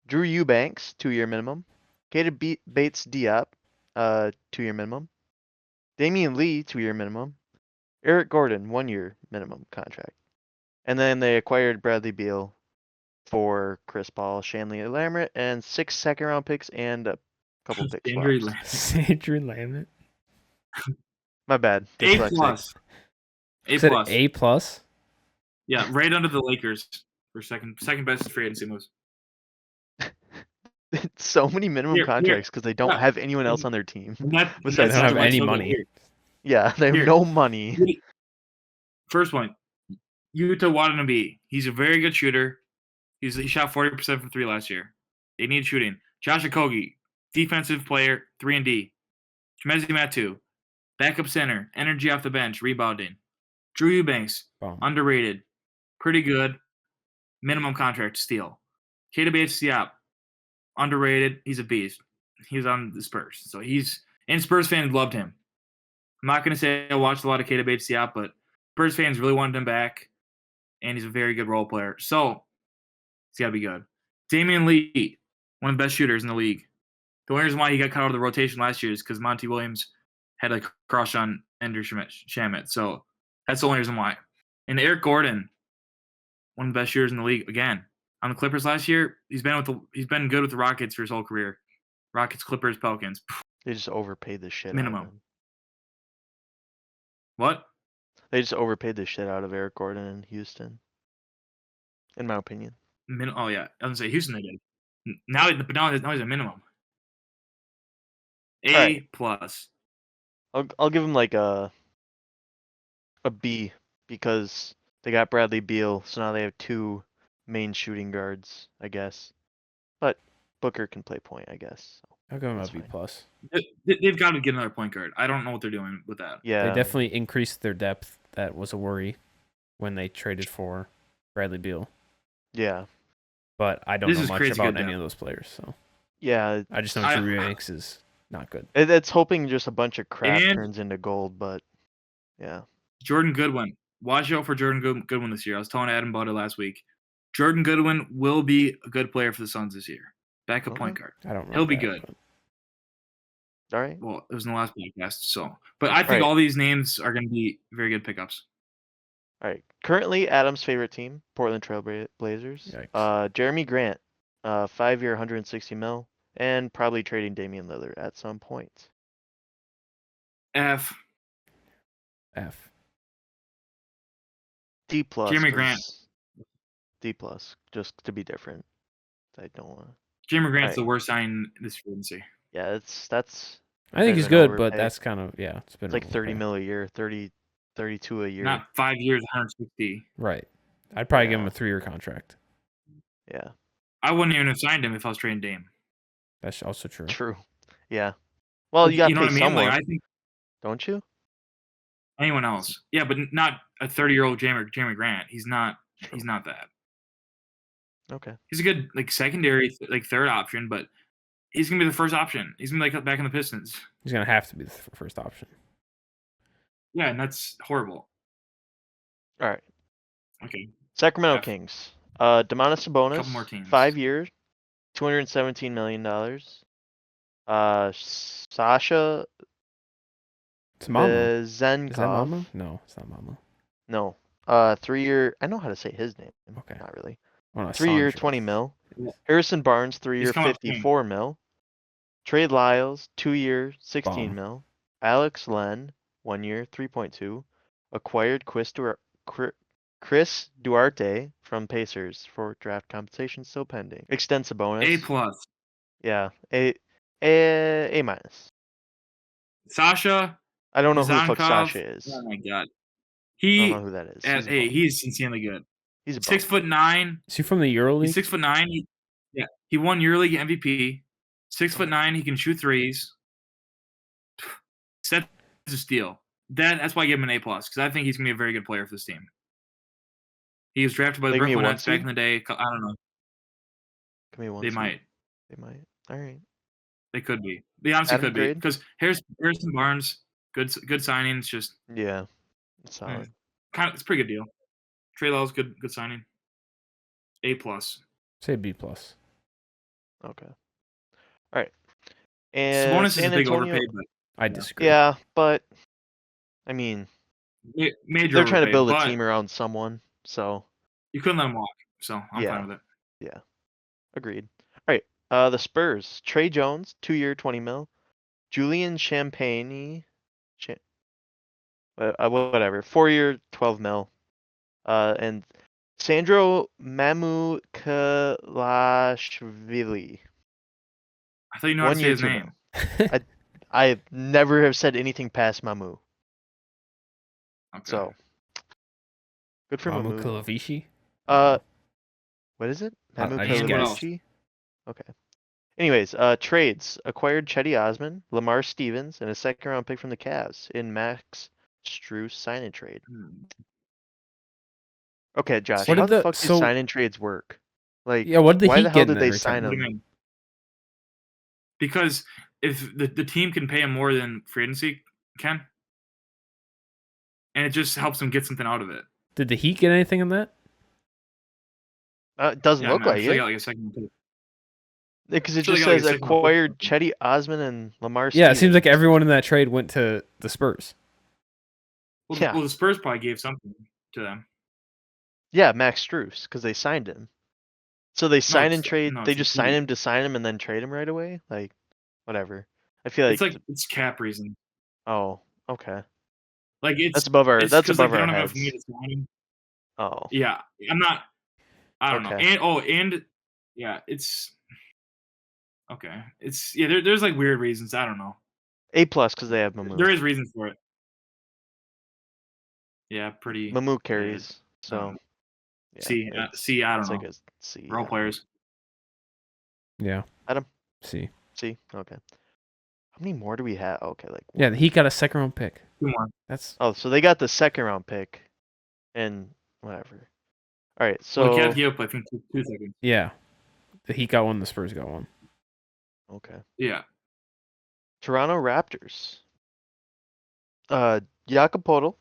Drew Eubanks, 2-year minimum. Bates Diop, 2-year minimum. Damian Lee, 2-year minimum. Eric Gordon, 1-year minimum contract. And then they acquired Bradley Beal for Chris Paul, Shanley Lammert, and 6 second-round picks and a couple pick Andrew swaps. Sandra Lammett. My bad. A Dyslexic. plus. A Said plus. A plus. Yeah, right under the Lakers for second best free agency moves. So many minimum Here. contracts because they don't Yeah. have anyone else on their team. And that, They Besides don't have Durant. any so good. money. Here, Yeah, they have Here. no money. First one, Yuta Watanabe. He's a very good shooter. He shot 40% from 3 last year. They need shooting. Josh Okogie, defensive player, 3-and-D. Chimezi Matu, backup center, energy off the bench, rebounding. Drew Eubanks, Bomb. underrated, pretty good, minimum contract steal. J.A.B. underrated, he's a beast. He was on the Spurs, so and Spurs fans loved him. I'm not gonna say I watched a lot of J.A.B. but Spurs fans really wanted him back, and he's a very good role player. So he's gotta be good. Damian Lee, one of the best shooters in the league. The only reason why he got cut out of the rotation last year is because Monty Williams had a crush on Ender Shamet. So that's the only reason why. And Eric Gordon, one of the best shooters in the league, again on the Clippers last year. He's been good with the Rockets for his whole career. Rockets, Clippers, Pelicans. They just overpaid the shit out Minimum. of him. What? They just overpaid the shit out of Eric Gordon in Houston. In my opinion. Oh yeah, I was gonna say Houston they did. Now he's a minimum. A Alright. plus. I'll give him like a B because they got Bradley Beal, so now they have 2 main shooting guards, I guess. But Booker can play point, I guess. So I'll give him a that's B fine. plus. They've got to get another point guard. I don't know what they're doing with that. Yeah. They definitely increased their depth. That was a worry when they traded for Bradley Beal. Yeah. But I don't This know is much crazy about good any depth. of those players, so Yeah. I just know Drew Eubanks is not good. It's hoping just a bunch of crap And- turns into gold, but yeah. Jordan Goodwin. Watch out for Jordan Goodwin this year. I was telling Adam about it last week. Jordan Goodwin will be a good player for the Suns this year. Backup point guard. I don't know. He'll be good. All right. Well, it was in the last podcast, so. But I think Right. all these names are going to be very good pickups. All right. Currently, Adam's favorite team, Portland Trail Blazers. Yikes. Jeremy Grant, 5-year, $160 million, and probably trading Damian Lillard at some point. F. D plus. Jeremy Grant. D plus, just to be different. I don't want to. Jeremy Grant's Right. the worst sign this free agency. Yeah, that's. I think been he's an good, but overpay. that's kind of it's been It's like 30 overpay. mil a year, 32 a year. Not 5 years, 160. Right. I'd probably give him Yeah. a 3-year contract. Yeah. I wouldn't even have signed him if I was trading Dame. That's also true. True. Yeah. Well, you got to know pay what I mean? someone, Like I think don't you? anyone else. Yeah, but not a 30-year-old Jeremy Grant. He's not. True. He's not that. Okay. He's a good secondary, third option, but he's gonna be the first option. He's gonna be back in the Pistons. He's going to have to be the first option. Yeah, and that's horrible. All right. Okay. Sacramento F. Kings. Domantas Sabonis. Couple more teams. 5 years, $217 million. Sasha It's Mama. Vezenkov. Is that Mama? No, it's not Mama. No. 3-year. I know how to say his name. Okay. Not really. Oh, no, 3-year, Sancho. 20 mil. Yeah. Harrison Barnes, 3-year, coming up soon. 54 mil. Trey Lyles, 2-year, 16 Bomb. mil. Alex Len, 1 year, 3.2. Acquired Chris Duarte from Pacers for draft compensation still pending. Extensive bonus. A plus. Yeah. A minus. Sasha. I don't know who the fuck Vezenkov. Sasha is. Oh my god. I don't know who that is. He's insanely good. He's a 6'9". Is he from the EuroLeague? He's 6'9". He won EuroLeague MVP. 6'9". He can shoot threes. That's a steal. That's why I give him an A plus because I think he's gonna be a very good player for this team. He was drafted by the They give me a Brooklyn 1 Nets back seed? in the day. I don't know. Give me a 1 They seed. might. They might. All right. They could be. They honestly Adam could be grade? because Harrison Barnes, good signings. Just Yeah. Solid. It's a pretty good deal. Trey Lyles, good signing. A+. Say B plus. Okay. All right. And Sabonis is a San big Antonio. overpay, but I disagree. Yeah, but I mean, major they're trying to overpay. build a But team around someone, so you couldn't let him walk, so I'm yeah, fine with it. yeah, agreed. All right. The Spurs. Trey Jones, 2-year, 20 mil. Julian Champagnie, whatever, 4-year, 12 mil. And Sandro Mamukelashvili, I thought you know how to one say year, his 2 name. mil. I never have said anything past Mamu, Okay. so good for Mamu Mamu. Kulavishi. What is it? I Mamu just And what else? Kalavici? Okay. Anyways, trades acquired Chetty Osman, Lamar Stevens, and a second-round pick from the Cavs in Max Strus sign and trade. Okay, Josh, What how did the the- fuck do so- sign and trades work? Like, Yeah, what did the why the Heat hell get in did they return? sign What do you him? mean? Because if the team can pay him more than free agency can, and it just helps them get something out of it. Did the Heat get anything in that? It doesn't Yeah, look man, I'm like sure they it. got like a second pick. Because it Sure they just got, like, says a second round pick. acquired Chetty Osman and Lamar Yeah, Stevens. it seems like everyone in that trade went to the Spurs. Well, Yeah. the Spurs probably gave something to them. Yeah, Max Strus, because they signed him. So they sign and it's- trade. no, They it's just the sign Heat. him to sign him and then trade him right away. Like, whatever. I feel like. It's cap reason. Oh, okay. Like That's above our. it's That's because like above they our don't have enough heads. money to sign him. Oh, Yeah, I'm not. I don't know. okay. And yeah, it's okay. It's there's like weird reasons. I don't know. A+ because they have Mamu. There is reasons for it. Yeah, pretty. Mamu yeah, carries. I don't So. know. Yeah, See, I don't it's know. like a C. Role Yeah. players. Yeah. Adam, See. C. Okay. How many more do we have? Okay, like. Yeah, the Heat got a second round pick. 2 more. That's Oh, so they got the second round pick, and whatever. All right, Well, the so Cavs gave up I think 2 seconds. yeah. The Heat got one. The Spurs got one. okay. Yeah. Toronto Raptors. Jakob Poeltl,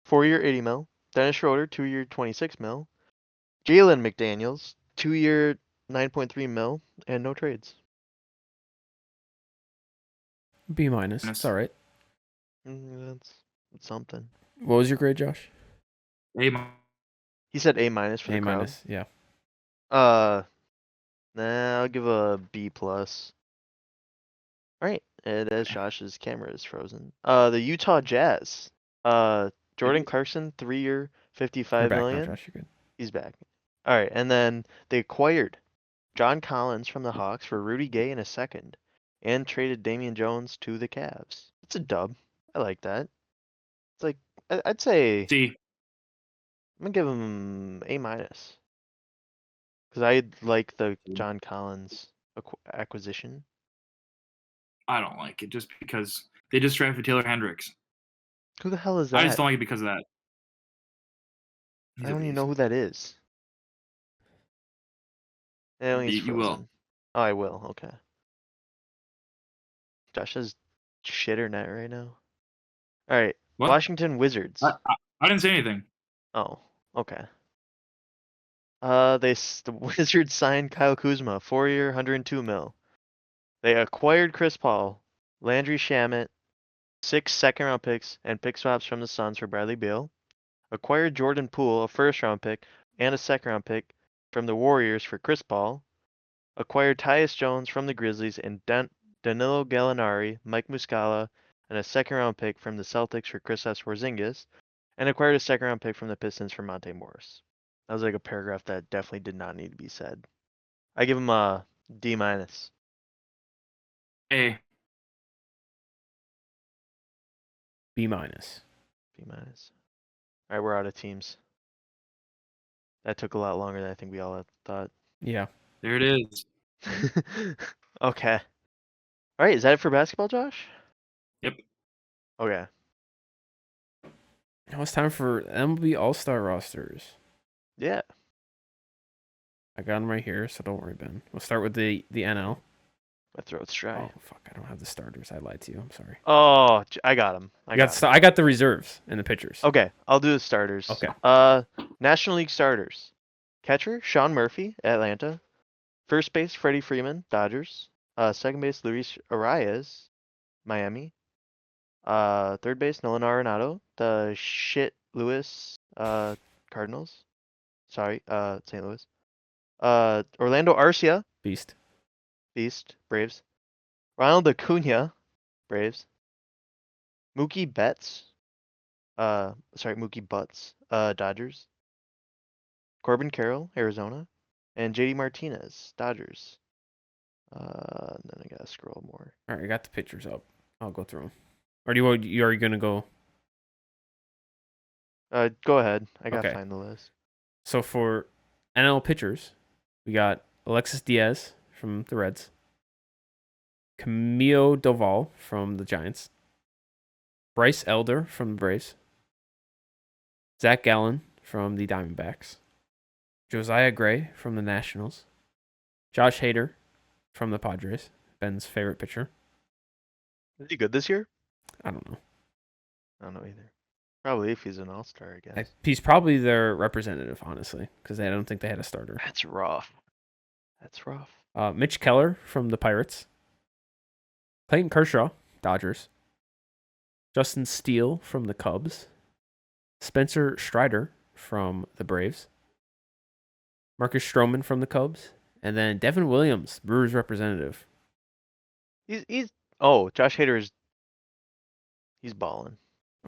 4-year, 80 mil. Dennis Schroeder, 2-year, 26 mil. Jalen McDaniels, 2-year, 9.3 mil, and no trades. B minus. It's all right. That's something. What was your grade, Josh? A-. He said A- for the A crowd. minus. Yeah. Nah, I'll give a B+. All right, and as Josh's camera is frozen. The Utah Jazz. Jordan Clarkson, 3-year, You're 55 back now, million. Josh. You're good. He's back. All right, and then they acquired John Collins from the Hawks for Rudy Gay in a second, and traded Damian Jones to the Cavs. It's a dub. I like that. It's like I'd say C. I'm gonna give him A-, because I like the John Collins acquisition. I don't like it just because they just drafted Taylor Hendricks. Who the hell is that? I just don't like it because of that. I don't even know who that is. Yeah, he's You will. frozen. Oh, I will. Okay. Josh has shitter net right now. All right. What? Washington Wizards. I didn't say anything. Oh, okay. The Wizards signed Kyle Kuzma, 4-year, 102 mil. They acquired Chris Paul, Landry Shamet, 6 second-round picks, and pick swaps from the Suns for Bradley Beal. Acquired Jordan Poole, a first-round pick, and a second-round pick from the Warriors for Chris Paul. Acquired Tyus Jones from the Grizzlies and Danilo Gallinari, Mike Muscala, and a second-round pick from the Celtics for Kristaps Porzingis, and acquired a second-round pick from the Pistons for Monte Morris. That was like a paragraph that definitely did not need to be said. I give him a D-. A. B minus. B-. All right, we're out of teams. That took a lot longer than I think we all had thought. Yeah. There it is. Okay. All right, is that it for basketball, Josh? Yep. Okay. Now it's time for MLB All-Star Rosters. Yeah. I got them right here, so don't worry, Ben. We'll start with the NL. My throat's dry. Oh fuck! I don't have the starters. I lied to you. I'm sorry. Oh, I got him. I got the reserves and the pitchers. Okay, I'll do the starters. Okay. National League starters. Catcher, Sean Murphy, Atlanta. First base, Freddie Freeman, Dodgers. Second base, Luis Arias, Miami. Third base, Nolan Arenado, the shit Louis, Cardinals. Sorry, St. Louis. Orlando Arcia, Beast. Braves. Ronald Acuna, Braves. Mookie Betts, Mookie Butts, Dodgers. Corbin Carroll, Arizona. And JD Martinez, Dodgers. And then I gotta scroll more. All right, I got the pitchers up. I'll go through them. Or you are gonna go? Go ahead. I gotta Okay. find the list. So for NL pitchers, we got Alexis Diaz from the Reds, Camilo Doval from the Giants, Bryce Elder from the Braves, Zach Gallen from the Diamondbacks, Josiah Gray from the Nationals, Josh Hader from the Padres, Ben's favorite pitcher. Is he good this year? I don't know. I don't know either. Probably if he's an all-star, I guess. He's probably their representative, honestly, because I don't think they had a starter. That's rough. Mitch Keller from the Pirates, Clayton Kershaw, Dodgers, Justin Steele from the Cubs, Spencer Strider from the Braves, Marcus Stroman from the Cubs, and then Devin Williams, Brewers representative. Josh Hader he's balling.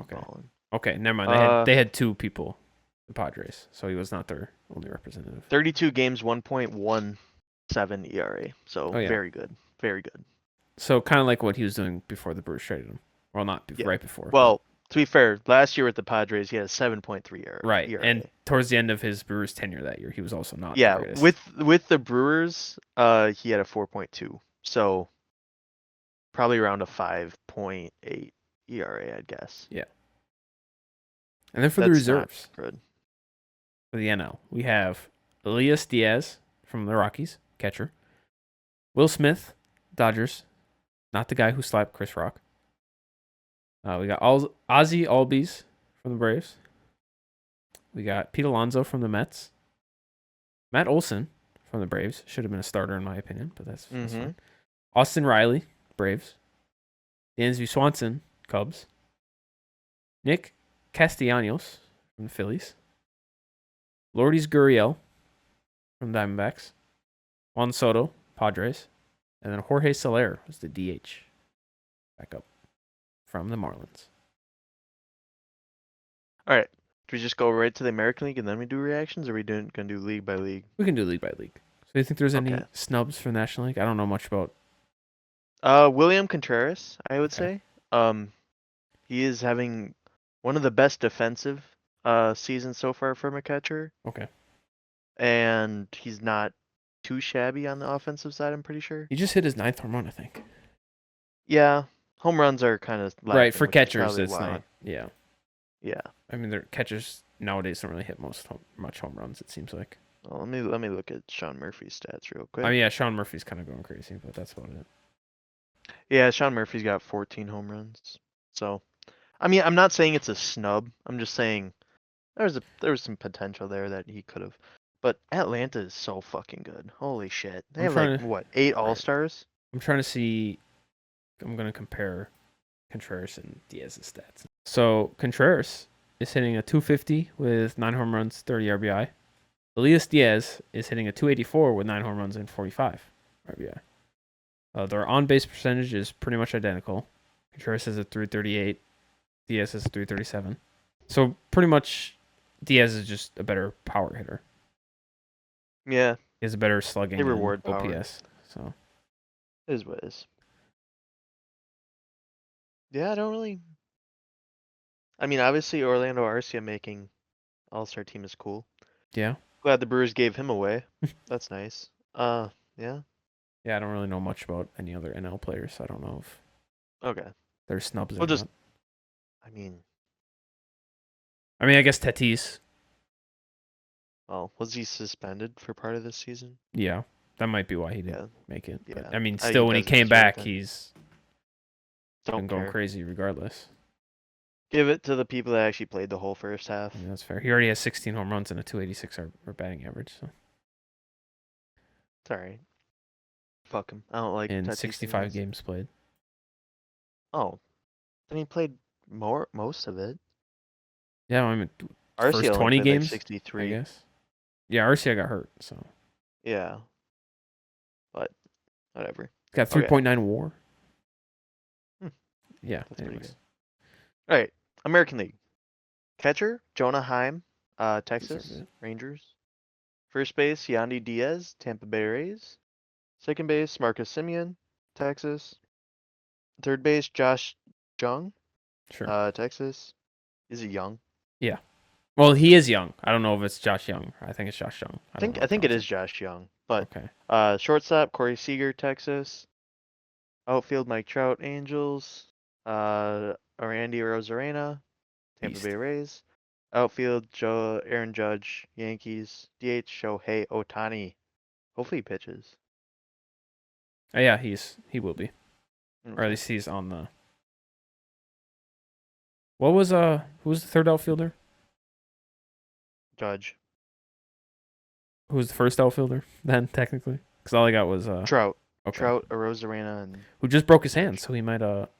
Okay. Balling. Okay, never mind. They had two people, the Padres, so he was not their only representative. 32 games, 1.17 ERA. So very good. Very good. So kind of like what he was doing before the Brewers traded him. Well, not right before. Well, to be fair, last year with the Padres, he had a 7.3 ERA. Right, and towards the end of his Brewers tenure that year, he was also not. Yeah, the greatest. with the Brewers, he had a 4.2. So probably around a 5.8 ERA, I'd guess. Yeah. And then for the reserves, good. For the NL, we have Elias Diaz from the Rockies, catcher. Will Smith, Dodgers, not the guy who slapped Chris Rock. We got Ozzie Albies from the Braves. We got Pete Alonso from the Mets. Matt Olson from the Braves. Should have been a starter in my opinion, but that's fine. Austin Riley, Braves. Dansby Swanson, Cubs. Nick Castellanos from the Phillies. Lourdes Gurriel from the Diamondbacks. Juan Soto, Padres. And then Jorge Soler was the DH. Backup from the Marlins. All right. Do we just go right to the American League and then we do reactions, or are we going to do league by league? We can do league by league. So do you think there's any snubs for the National League? I don't know much about. William Contreras, I would say. He is having one of the best defensive seasons so far from a catcher. Okay. And he's not too shabby on the offensive side, I'm pretty sure. He just hit his 9th home run, I think. Yeah. Home runs are kind of lacking, right, for catchers, it's not. Yeah. Yeah. I mean, their catchers nowadays don't really hit much home runs, it seems like. Well, let me look at Sean Murphy's stats real quick. I mean, yeah, Sean Murphy's kind of going crazy, but that's about it. Yeah, Sean Murphy's got 14 home runs. So, I mean, I'm not saying it's a snub. I'm just saying there was some potential there that he could have. But Atlanta is so fucking good. Holy shit. They have what, 8 All-Stars? I'm trying to see. I'm going to compare Contreras and Diaz's stats. So Contreras is hitting a 250 with 9 home runs, 30 RBI. Elias Diaz is hitting a 284 with 9 home runs and 45 RBI. Their on-base percentage is pretty much identical. Contreras has a 338. Diaz has a 337. So pretty much Diaz is just a better power hitter. Yeah. He has a better slugging and reward OPS. power. So It is what it is. Yeah, I don't really. I mean, obviously Orlando Arcia making All-Star team is cool. Yeah. Glad the Brewers gave him away. That's nice. Yeah. Yeah, I don't really know much about any other NL players. So I don't know if there's snubs or not. I mean, I guess Tatis. was he suspended for part of this season? Yeah. that might be why he Yeah. didn't make it. But Yeah. I mean, I think still, he when he doesn't came deserve back, it. he's Don't been going care. crazy regardless. Give it to the people that actually played the whole first half. I mean, that's fair. He already has 16 home runs and a 286 or batting average. So It's all right. Fuck him. I don't like in Tatis 65 anyways. games played. Oh, then he played most of it. Yeah, I mean, RCL first only 20 played like games, I 63. guess. Yeah, RCA got hurt, so Yeah. But whatever. got Okay. 3.9 WAR. Hmm. Yeah, That's pretty anyways. good. All right. American League. Catcher, Jonah Heim, Deserved Texas it. Rangers. First base, Yandy Diaz, Tampa Bay Rays. Second base, Marcus Semien, Texas. Third base, Josh Jung, Sure. Texas. Is he young? Yeah. Well, he is young. I don't know if it's Josh Young. I think it's Josh Young. I don't know think how I to think it pronounce is Josh Young. But Okay. shortstop, Corey Seager, Texas. Outfield, Mike Trout, Angels. Randy Rosarena, Tampa Beast. Bay Rays. Outfield, Aaron Judge, Yankees. DH, Shohei Ohtani. Hopefully he pitches. Yeah, he will be. Or at Okay. least he's on the. What was who was the third outfielder? Judge. Who was the first outfielder then technically? Because all I got was Trout. okay. Trout, Rosarena, and Who just broke his hand, so he might Trout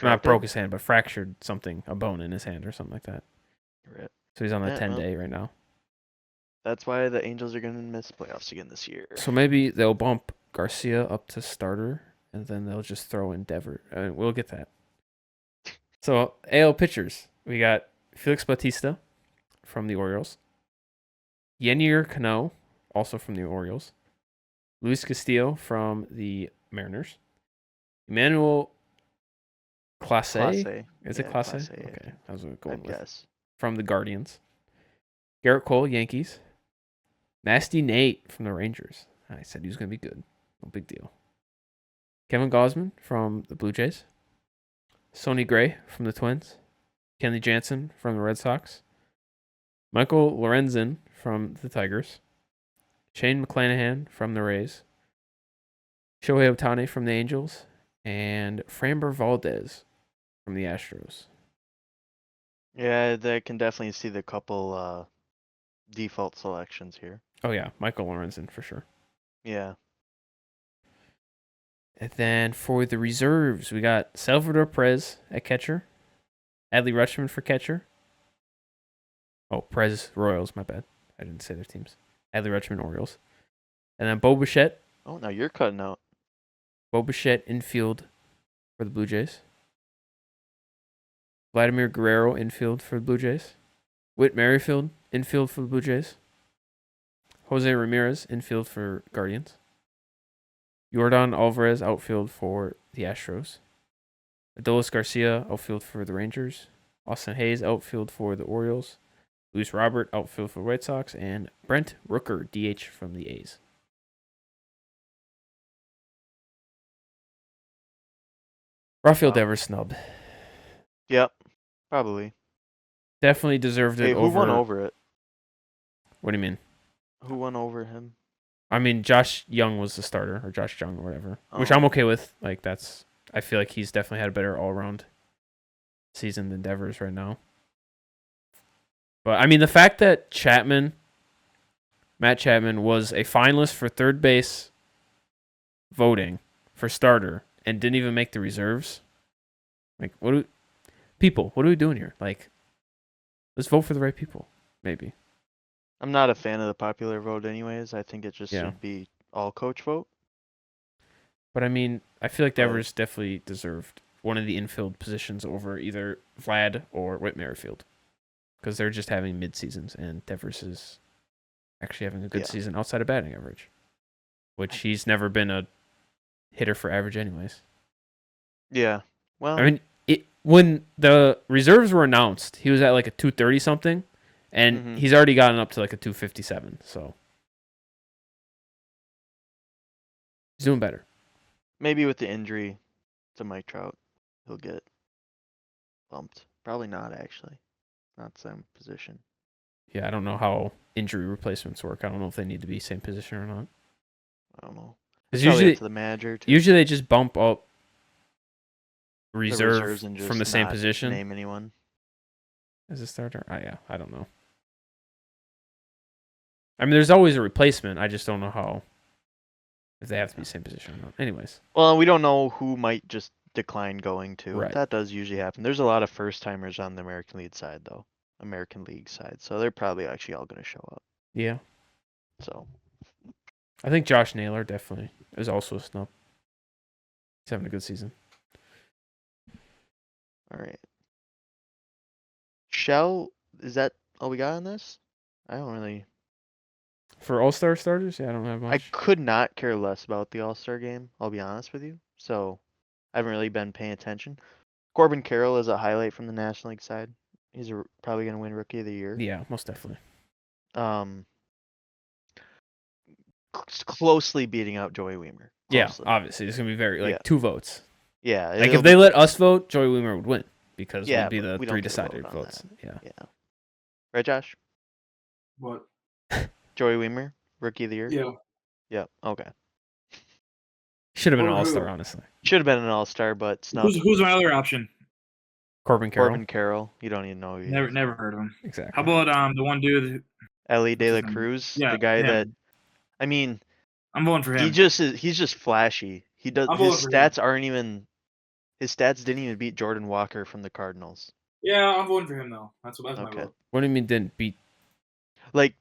not broke did? his hand, but fractured something, a bone in his hand or something like that. Rip. So he's on a Yeah, 10-day right now. That's why the Angels are gonna miss playoffs again this year. So maybe they'll bump Garcia up to starter, and then they'll just throw in Dever. We'll get that. So AL pitchers, we got Felix Bautista from the Orioles, Yennier Cano, also from the Orioles, Luis Castillo from the Mariners, Emmanuel Clase. Class A. Is Yeah, it Clase? Class A, I Okay, think. that was what I'm I going with. guess. From the Guardians, Garrett Cole, Yankees, Nasty Nate from the Rangers. I said he was going to be good. No big deal. Kevin Gausman from the Blue Jays, Sonny Gray from the Twins, Kenley Jansen from the Red Sox, Michael Lorenzen from the Tigers, Shane McClanahan from the Rays, Shohei Ohtani from the Angels, and Framber Valdez from the Astros. Yeah, they can definitely see the couple default selections here. Oh, yeah, Michael Lorenzen for sure. Yeah. And then for the reserves, we got Salvador Perez at catcher, Adley Rutschman for catcher. Oh, Perez Royals, my bad. I didn't say their teams. Adley Rutschman Orioles. And then Bo Bichette. Oh, now you're cutting out. Bo Bichette infield for the Blue Jays. Vladimir Guerrero infield for the Blue Jays. Whit Merrifield infield for the Blue Jays. Jose Ramirez infield for Guardians. Yordan Alvarez outfield for the Astros. Adolis Garcia outfield for the Rangers. Austin Hayes outfield for the Orioles. Luis Robert outfield for the White Sox. And Brent Rooker DH from the A's. Rafael Wow. Devers snubbed. Yep. Probably. Definitely deserved it Hey, who won over it? What do you mean? Who won over him? I mean, Josh Young was the starter, or Josh Jung, or whatever, which Oh. I'm okay with. Like, I feel like he's definitely had a better all-around season than Devers right now. But, I mean, the fact that Matt Chapman, was a finalist for third base voting for starter and didn't even make the reserves. Like, what are we doing here? Like, let's vote for the right people, maybe. I'm not a fan of the popular vote anyways. I think it just Yeah. should be all coach vote. But, I mean, I feel like But- Devers definitely deserved one of the infield positions over either Vlad or Whit Merrifield. Because they're just having mid-seasons, and Devers is actually having a good Yeah. season outside of batting average. Which he's never been a hitter for average anyways. Yeah. Well, I mean, when the reserves were announced, he was at like a 230 something, and Mhm. he's already gotten up to like a 257. So he's doing better. maybe with the injury to Mike Trout, he'll get bumped. Probably not, actually. Not the same position. Yeah, I don't know how injury replacements work. I don't know if they need to be same position or not. I don't know. Because It's probably up usually, to the manager to usually they just bump up the reserve reserves and just from the same not position name anyone. as a starter. Yeah, I don't know. I mean, there's always a replacement. I just don't know how. If they have to be same position or not. Anyways. Well, we don't know who might just decline going to. Right. That does usually happen. There's a lot of first timers on the American League side though. American League side. So they're probably actually all gonna show up. Yeah. So I think Josh Naylor definitely is also a snub. He's having a good season. all right. Is that all we got on this? I don't really For All-Star starters, yeah, I don't have I much. could not care less about the All-Star game, I'll be honest with you. So I haven't really been paying attention. Corbin Carroll is a highlight from the National League side. He's probably gonna win Rookie of the Year. Yeah, most definitely. Closely beating out Joey Weimer. Closely. Yeah, obviously. It's going to be very, Yeah. 2 votes. Yeah. Like, it'll if they be let close. us vote, Joey Weimer would win because Yeah, we'd be but the we 3 don't get a vote decided on votes. that. Yeah. Yeah. Right, Josh? What? Joey Weimer, Rookie of the Year? Yeah. Yep. Okay. Should have been an Over who? All-Star, honestly. Should have been an All-Star, but snubbed. Who's my other option? Corbin Carroll. Corbin Carroll. You don't even know who he is. Never heard of him. Exactly. How about the one dude? Ellie De La his name? Cruz, Yeah, the guy him. that, I mean, I'm voting for him. he's just flashy. He does I'm his voting for him. stats aren't even his stats didn't even beat Jordan Walker from the Cardinals. Yeah, I'm voting for him though. That's my Okay. vote. What do you mean didn't beat? Like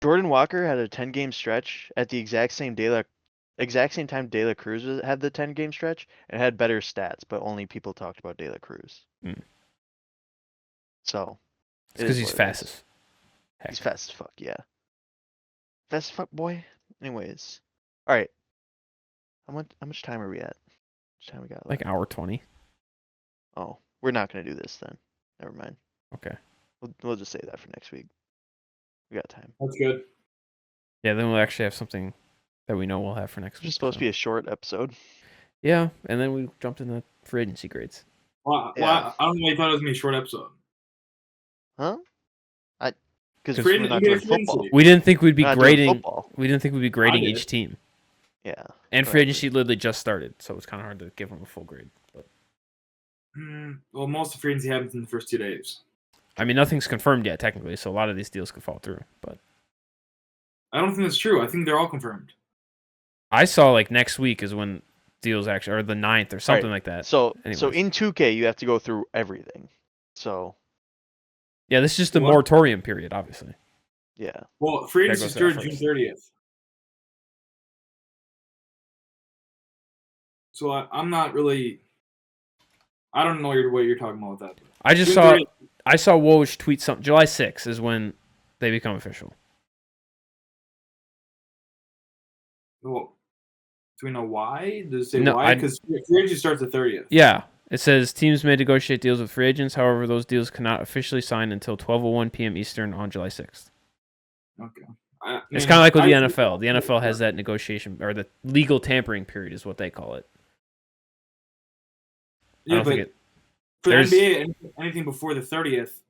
Jordan Walker had a 10-game stretch at the exact same time De La Cruz had the 10-game stretch and had better stats, but only people talked about De La Cruz. Mm. So It's because he's fast as heck. he's fast as fuck, yeah. Fast as fuck, boy. Anyways, all right. How much time are we at? How much time we got? Like hour 20. Oh, we're not gonna do this then. Never mind. Okay. We'll just say that for next week. We got time. That's good. Yeah, then we'll actually have something that we know we'll have for next It's week. just supposed to be a short episode. Yeah, and then we jumped into free agency grades. Well, Yeah. I don't know why you thought it was gonna be a short episode. Huh? Because Free we're not NBA doing free football. agency. We didn't think we'd be We're not doing grading. football. We didn't think we'd be grading I did. each team. Yeah. And free correctly. agency literally just started, so it's kind of hard to give them a full grade. But Well, most of free agency happens in the first 2 days. I mean, nothing's confirmed yet technically, so a lot of these deals could fall through. But I don't think that's true. I think they're all confirmed. I saw like next week is when deals actually, or the 9th or something like that. So Anyways. in 2K you have to go through everything. So Yeah, this is just the What? moratorium period, obviously. yeah. Well, free That agency goes to that started June first. 30th. So I'm not really. I don't know what you're talking about with that. I just June saw 30th. I saw Woj tweet something. July 6th is when they become official. Well, do we know why? Does it say No, why? Because free agency starts the 30th. Yeah. It says teams may negotiate deals with free agents. However, those deals cannot officially sign until 12:01 p.m. Eastern on July 6th. Okay. It's kind of like with the NFL. The NFL has that negotiation or the legal tampering period is what they call it. I Yeah, don't but think for the there's- NBA, anything before the 30th,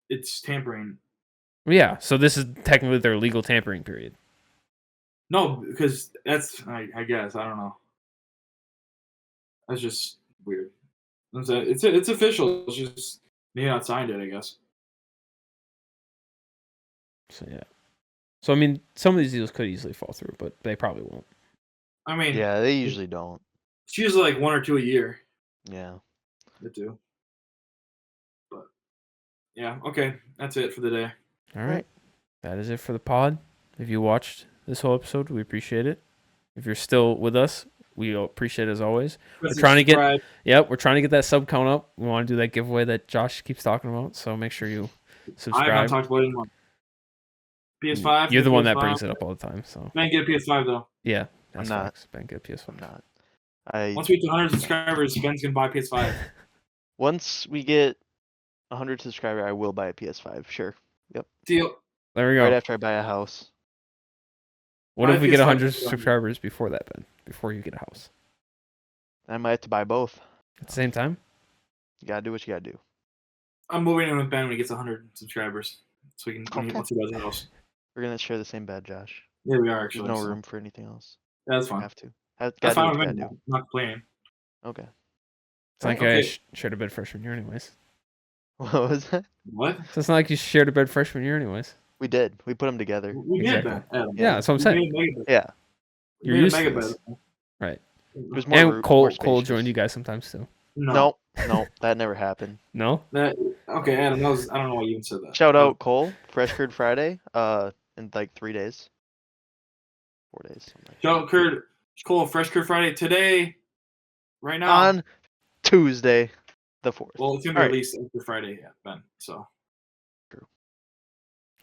it's tampering. Yeah, so this is technically their legal tampering period. No, because that's I guess I don't know. That's just weird. It's official. It's just they not signed it, I guess. So yeah. So I mean, some of these deals could easily fall through, but they probably won't. I mean, Yeah, they usually don't. it's usually like 1 or 2 a year. Yeah. They do. But yeah, okay, that's it for the day. All right. That is it for the pod. If you watched this whole episode, we appreciate it. If you're still with us, we appreciate it as always. We're trying to get that sub count up. We want to do that giveaway that Josh keeps talking about, so make sure you I have subscribe. not talked about it anymore. PS5. You're the one that PS5. brings it up all the time, so Man, get a PS5 though. yeah, that's I'm not. facts. Ben, get a PS5. I'm not. Once we get to 100 subscribers, Ben's gonna buy a PS5. Once we get 100 subscribers, I will buy a PS5. Sure. Deal. There we go. Right after I buy a house. What buy if a we get PS5 100 for $200? subscribers before that, Ben? Before you get a house I might have to buy both. at the same time? You gotta do what you gotta do. I'm moving in with Ben when he gets 100 subscribers, so we can Okay. once he buys a house. We're gonna share the same bed, Josh. Yeah, we are There's actually. no so. room for anything else. Yeah, that's fine. Have to. That's Gotta do fine what you with gotta me. do. I'm not complaining. Okay. It's like Okay. I shared a bed freshman year, anyways. What was that? What? So it's not like you shared a bed freshman year, anyways. We did. We put them together. We Exactly. did that, Adam. Yeah, that's what I'm saying. We made a mega bed. Yeah. We You're made a used to mega this. bed. Right. There's more And more Cole spacious. joined you guys sometimes too. No. Nope, that never happened. No? Okay, Adam. That was. I don't know why you even said that. Shout out Cole, Fresh Curd Friday. In like 3 days. 4 days. Something like Shout out Curd. Cole, Fresh Curd Friday today. Right that. now. On Tuesday, the 4th. Well, it's gonna be All right. released after Friday, yeah, Ben. So.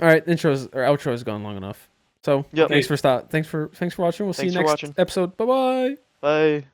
All right, outro has gone long enough. So Yep. thanks for watching. We'll see you Thanks for next watching. episode. Bye bye. Bye.